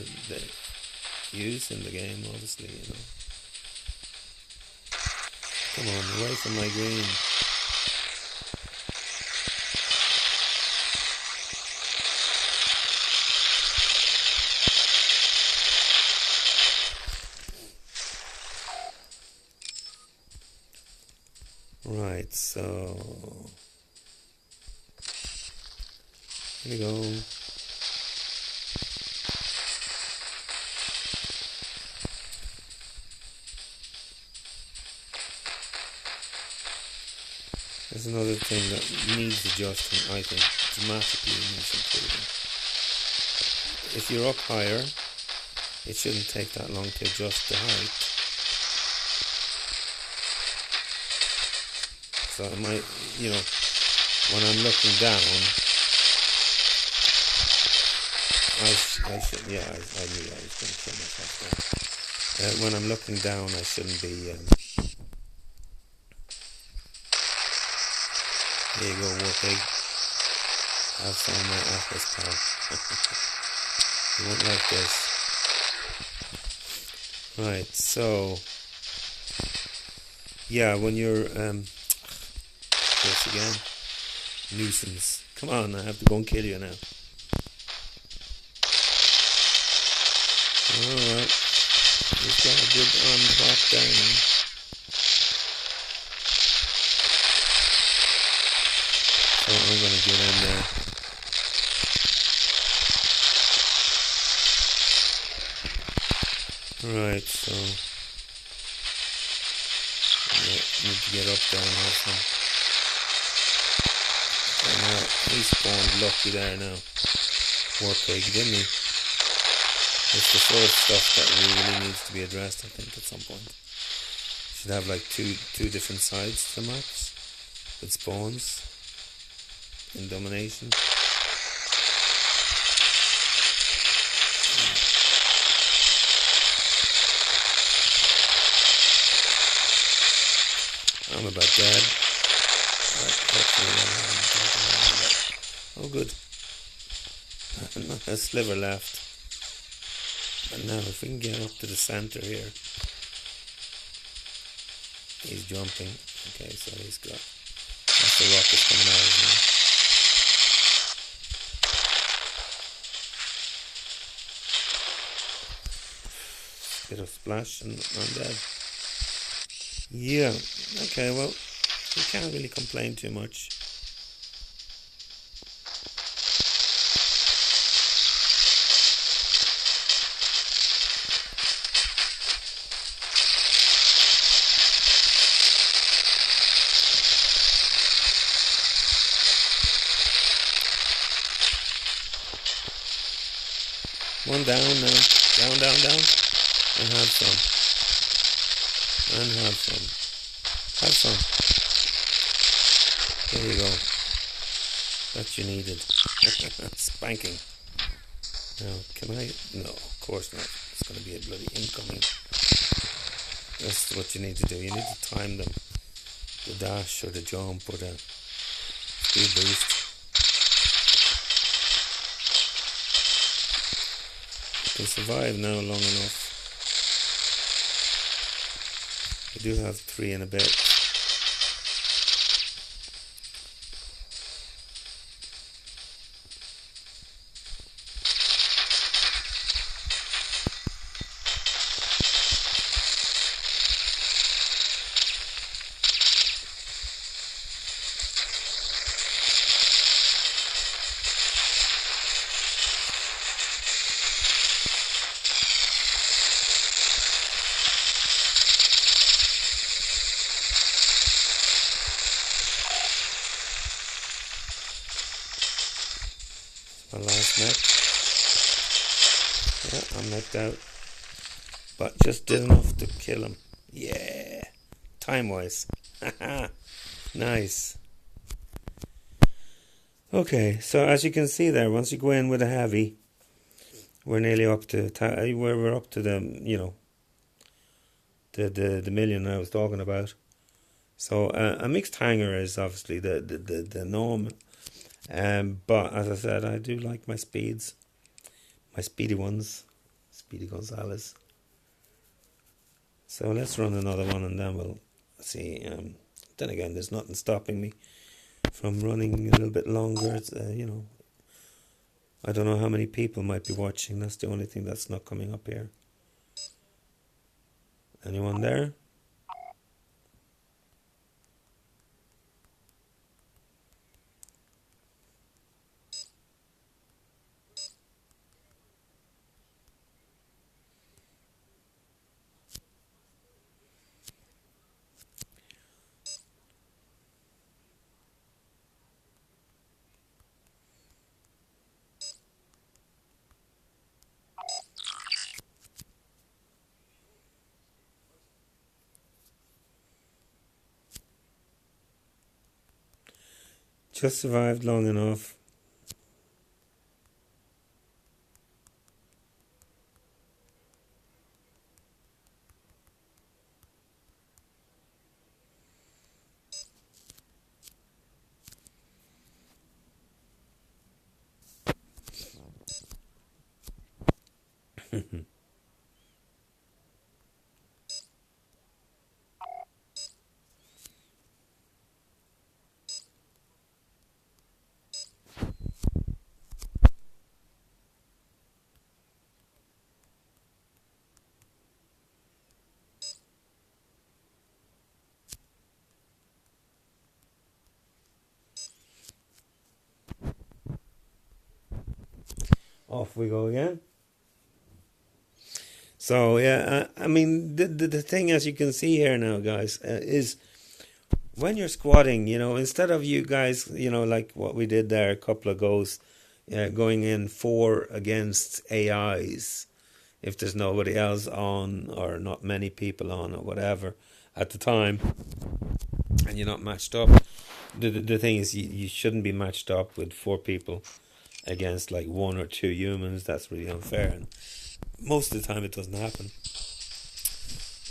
[SPEAKER 1] use in the game, obviously, you know. Come on, away from my green. Right, so here we go. There's another thing that needs adjusting, I think. Dramatically needs improving. If you're up higher, it shouldn't take that long to adjust the height. So it might, when I'm looking down, I knew I was going to kill myself there. When I'm looking down, I shouldn't be. Here you go, War Pig. Have some of my apples, pal. You won't like this. Right, so yeah, when you're this again, nuisance. Come on, I have to go and kill you now. Alright, he's got a good drop down. So I'm gonna get in there. Right, so need to get up there and have some. And now he spawned lucky there now. War Pig, didn't he? It's the sort of stuff that really needs to be addressed, I think, at some point. Should have like two different sides to the maps with spawns in domination. I'm about dead. Oh, good. A sliver left. And now if we can get up to the center here. He's jumping. Okay, so he's got lots of rockets coming out of him. Bit of splash and I'm dead. Yeah, okay, well, we can't really complain too much. One down now. Down. And have some. Have some. There you go. That you needed. Spanking. Now, can I? No, of course not. It's going to be a bloody incoming. That's what you need to do. You need to time them. The dash or the jump or the speed boost. You can survive now long enough. We do have 3 and a bit. My last mech. Yeah, I'm mech'd out. But just did enough to kill him. Yeah! Time-wise. Haha! Nice. Okay, so as you can see there, once you go in with a heavy, we're nearly up to, we're up to the, the million I was talking about. So a mixed hanger is obviously the norm. But as I said, I do like my speeds, my speedy ones, Speedy Gonzalez. So let's run another one and then we'll see. Then again, there's nothing stopping me from running a little bit longer. It's, I don't know how many people might be watching. That's the only thing that's not coming up here. Anyone there? Just survived long enough. Off we go again. So yeah, I mean the thing, as you can see here now, guys, is when you're squatting, instead of you guys, like what we did there, a couple of goes, going in four against AIs, if there's nobody else on or not many people on or whatever at the time, and you're not matched up. The thing is, you shouldn't be matched up with four people against like one or two humans. That's really unfair, and most of the time it doesn't happen.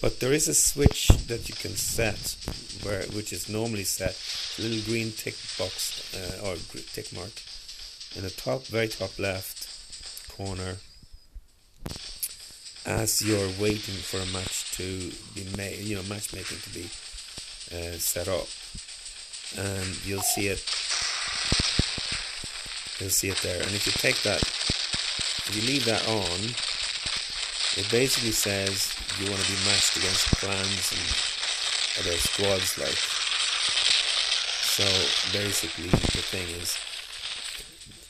[SPEAKER 1] But there is a switch that you can set, which is normally set, a little green tick box or tick mark in the very top left corner, as you're waiting for a match to be made, matchmaking to be set up, and you'll see it there. And if you take that, if you leave that on, it basically says you want to be matched against clans and other squads, like. So basically the thing is,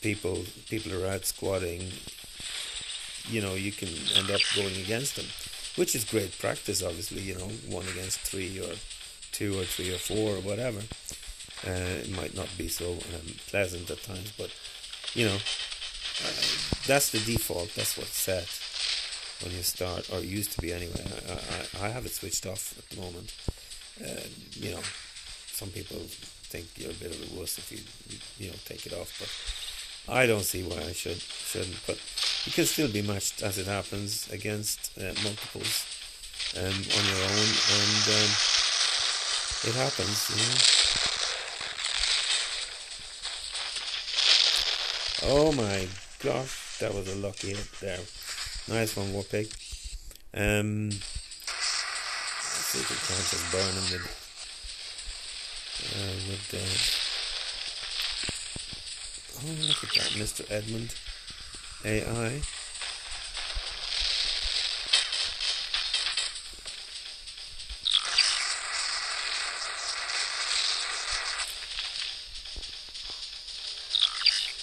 [SPEAKER 1] people are out squatting, you can end up going against them, which is great practice, obviously, 1 against 3 or 2 or 3 or 4 or whatever. It might not be so pleasant at times, but that's the default. That's what's set when you start, or used to be anyway. I have it switched off at the moment. Some people think you're a bit of a wuss if you take it off, but I don't see why I shouldn't. But you can still be matched, as it happens, against multiples on your own, and it happens. Oh my gosh, that was a lucky hit there. Nice one, Warpig. Let's see if we can't just burn him with oh, look at that, Mr. Edmund AI.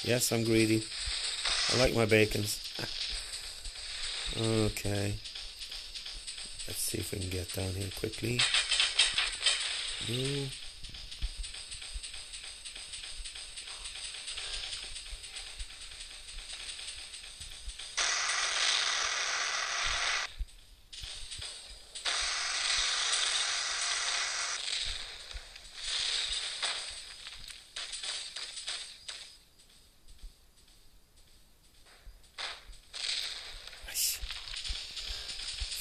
[SPEAKER 1] Yes, I'm greedy. I like my bacons. Okay. Let's see if we can get down here quickly. No.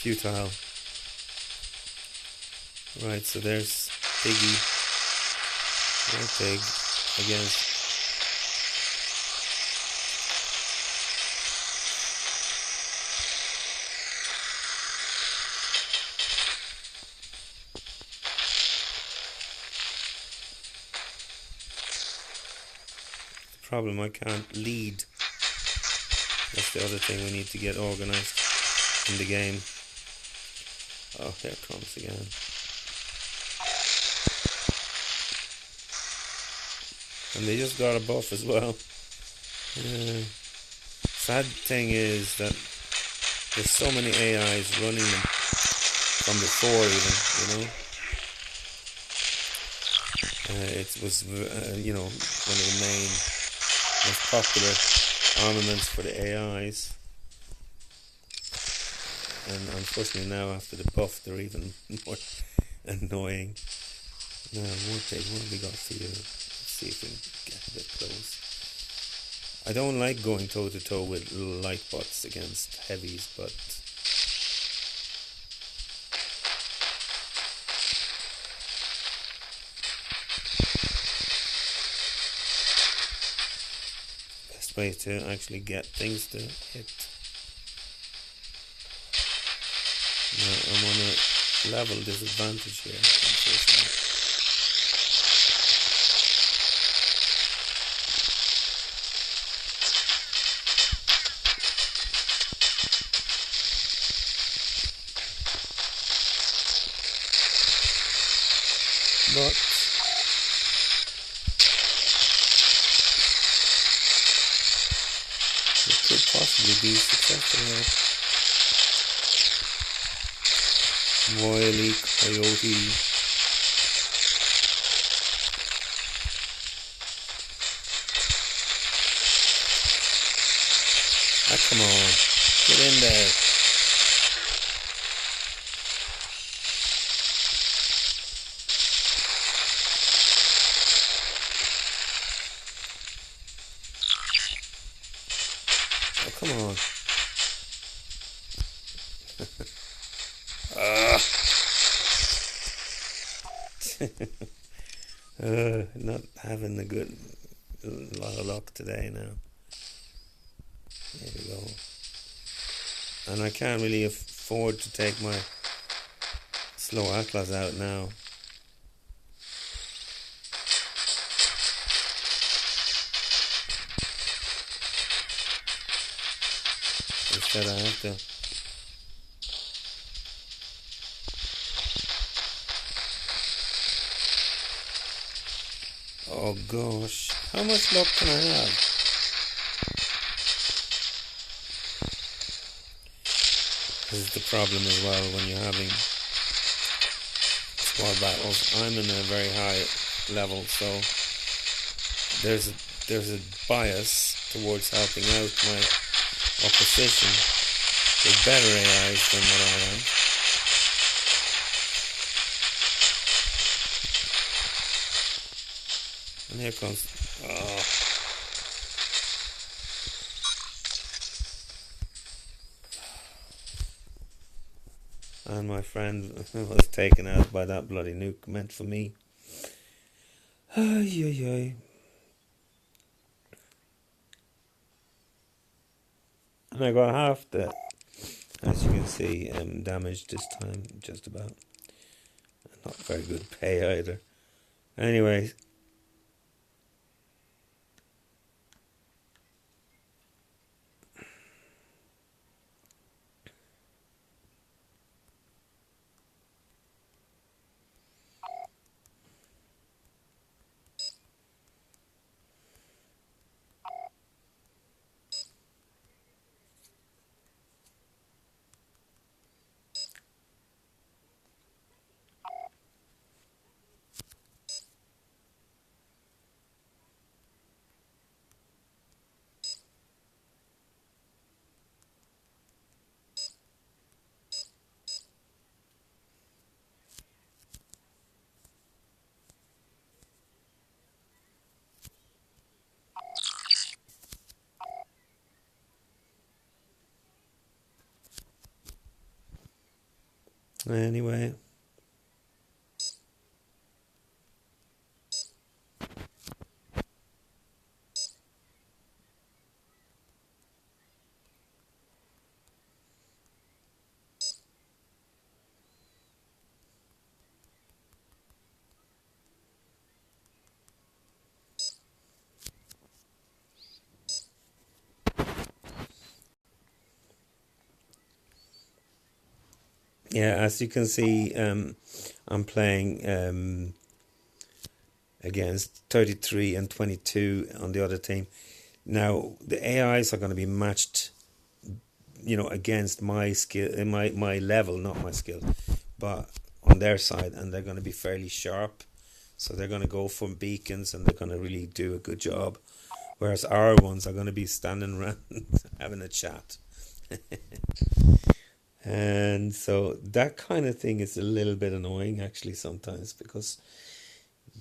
[SPEAKER 1] Futile. Right, so there's Piggy. Pig against the problem, I can't lead. That's the other thing we need to get organized in the game. Oh, there it comes again. And they just got a buff as well. Sad thing is that there's so many AIs running them from before even, it was, one of the main, most popular armaments for the AIs. And unfortunately now, after the buff, they're even more annoying. Now, Warpig, what have we got for you? Let's see if we can get a bit close. I don't like going toe to toe with light bots against heavies, but best way to actually get things to hit. Now I'm on a level disadvantage here, unfortunately. But it could possibly be successful here. Wily Coyote. Ah, come on. Get in there. Oh, come on. Not having a lot of luck today now. There we go. And I can't really afford to take my slow Atlas out now. Instead I have to oh gosh, how much luck can I have? This is the problem as well when you're having squad battles. I'm in a very high level, so there's a bias towards helping out my opposition with better AIs than what I am. And here comes and my friend was taken out by that bloody nuke meant for me. Ay, ay, ay. And I got half that, as you can see, damage this time, just about. Not very good pay either. Anyway. Anyway. Yeah, as you can see, I'm playing against 33 and 22 on the other team. Now, the AIs are going to be matched, against my skill, my level, not my skill, but on their side, and they're going to be fairly sharp. So they're going to go for beacons, and they're going to really do a good job. Whereas our ones are going to be standing around having a chat. And so that kind of thing is a little bit annoying actually sometimes, because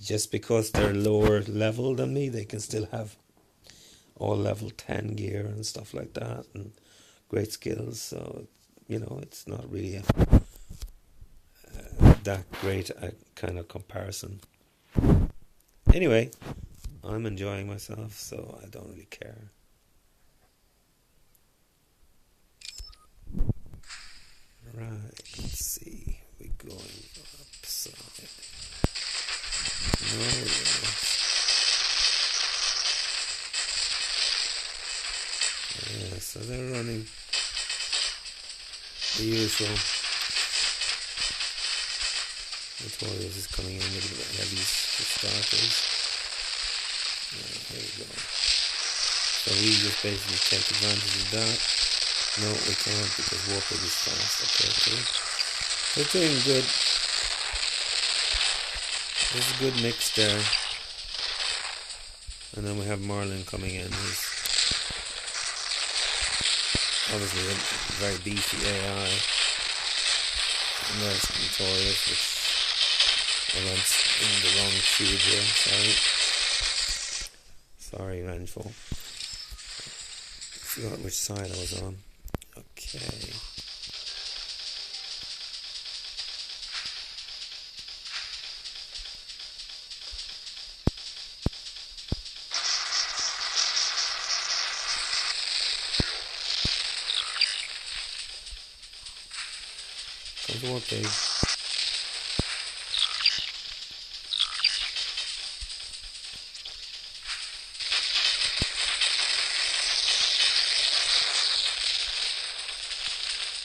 [SPEAKER 1] Just because they're lower level than me, they can still have all level 10 gear and stuff like that, and great skills. So, it's not really that great a kind of comparison. Anyway, I'm enjoying myself, so I don't really care. Right, let's see. We're going upside. No, yeah, so they're running the usual. Notorious is coming in with a bit heavies for starters. Here we go. So we just basically take advantage of that. No, we can't because Warpig is fast. Okay, cool. We're doing good. There's a good mix there. And then we have Marlin coming in, who's obviously a very beefy AI. And there's Notorious, which I went in the wrong tube here, sorry Vengeful. Forgot which side I was on. Okay. Comes one thing.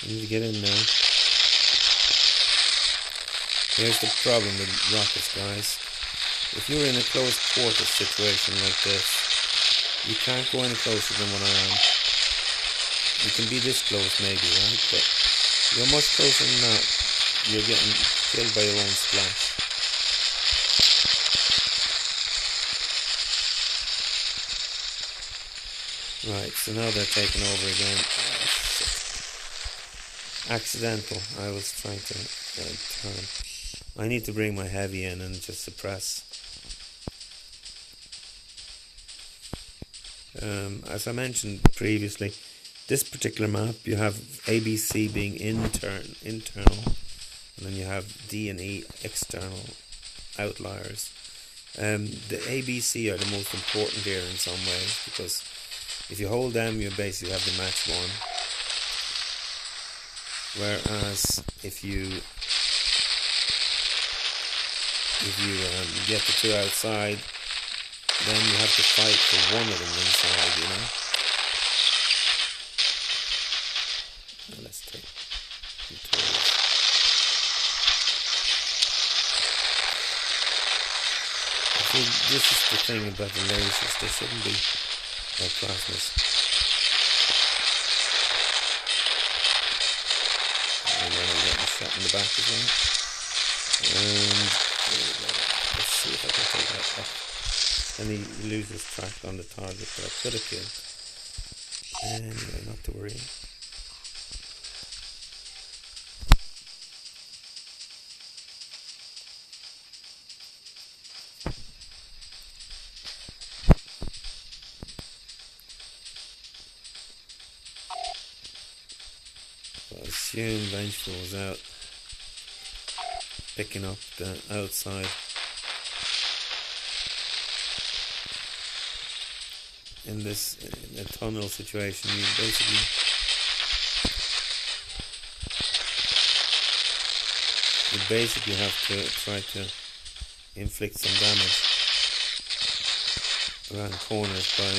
[SPEAKER 1] You need to get in now. Here's the problem with rockets, guys. If you're in a close quarters situation like this, you can't go any closer than what I am. You can be this close maybe, right? But you're much closer than that. You're getting killed by your own splash. Right, so now they're taking over again. Accidental. I was trying to turn. I need to bring my heavy in and just suppress. As I mentioned previously, this particular map, you have ABC being internal, and then you have D and E external outliers. The ABC are the most important here in some ways, because if you hold them, you basically have the match won. Whereas if you get the two outside, then you have to fight for one of them inside, Now let's take Notorious. I think this is the thing about the lasers, they shouldn't be plasmas. And then I'm getting shot in the back as well. And there we go. Let's see if I can take that off. Then he loses track on the target that I could have killed. Anyway, not to worry. So I assume Vengeful was out picking up the outside. In a tunnel situation, you basically have to try to inflict some damage around corners by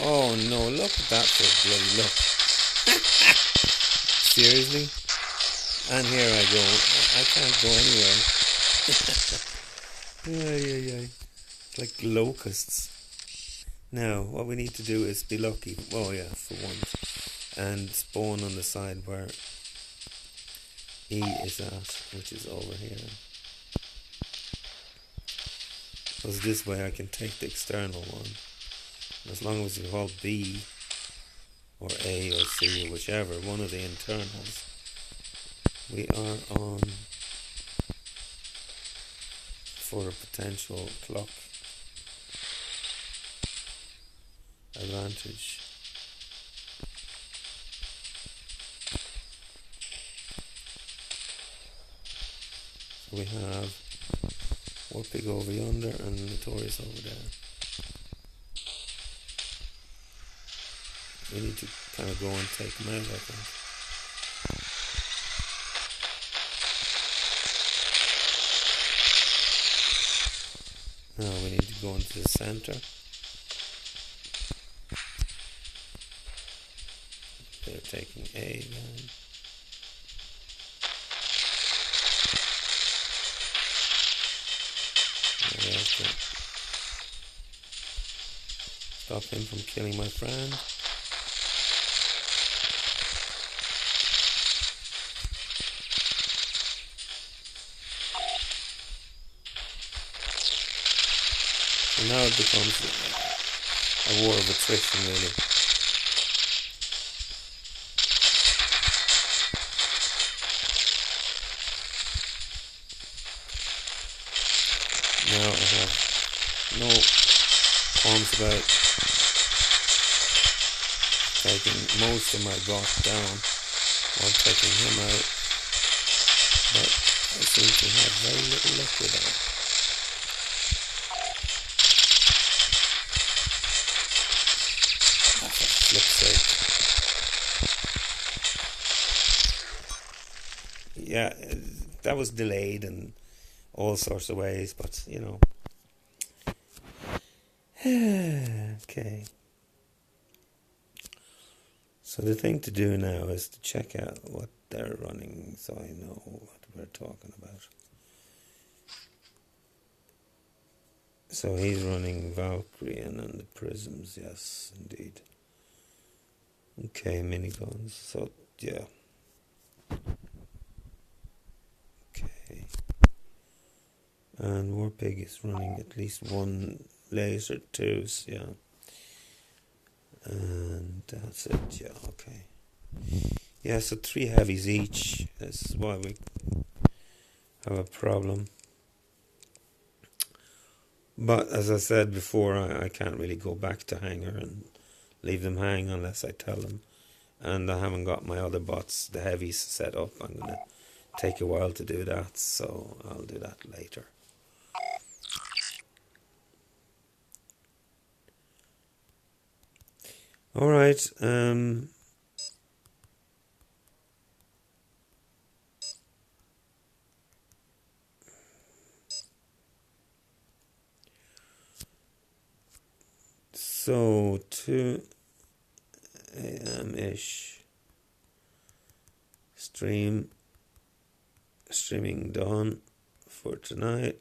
[SPEAKER 1] oh no, look at that for a bloody look. Seriously? And here I go. I can't go anywhere. It's like locusts. Now, what we need to do is be lucky. Oh yeah, for once. And spawn on the side where E is at, which is over here. Because this way I can take the external one. As long as you hold B, or A or C or whichever, one of the internals, we are on for a potential clock advantage. So we have Warpig over yonder and Notorious over there. We need to kind of go and take them out, I think. Now we need to go into the center. They're taking A then. Now we have to stop him from killing my friend. So now it becomes a war of attrition, really. Now I have no qualms about taking most of my boss down while taking him out, but I seem to have very little luck with that. For flip's sake. Yeah, that was delayed and all sorts of ways, but you know. Okay. So the thing to do now is to check out what they're running so I know what we're talking about. So he's running Valkyrian and the Prisms, yes, indeed. Okay, miniguns, so yeah. Okay. And Warpig is running at least one laser twos, yeah. And that's it, yeah, okay. Yeah, so 3 heavies each. That's why we have a problem. But as I said before, I can't really go back to hangar and leave them hang unless I tell them. And I haven't got my other bots, the heavies, set up. I'm going to take a while to do that, so I'll do that later. Alright, so 2 a.m.-ish, streaming done for tonight.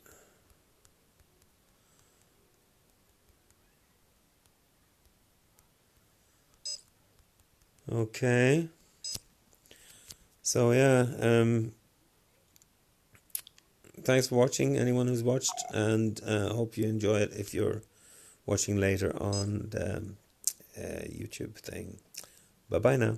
[SPEAKER 1] Okay, so yeah, thanks for watching, anyone who's watched, and hope you enjoy it if you're watching later on the YouTube thing. Bye bye now.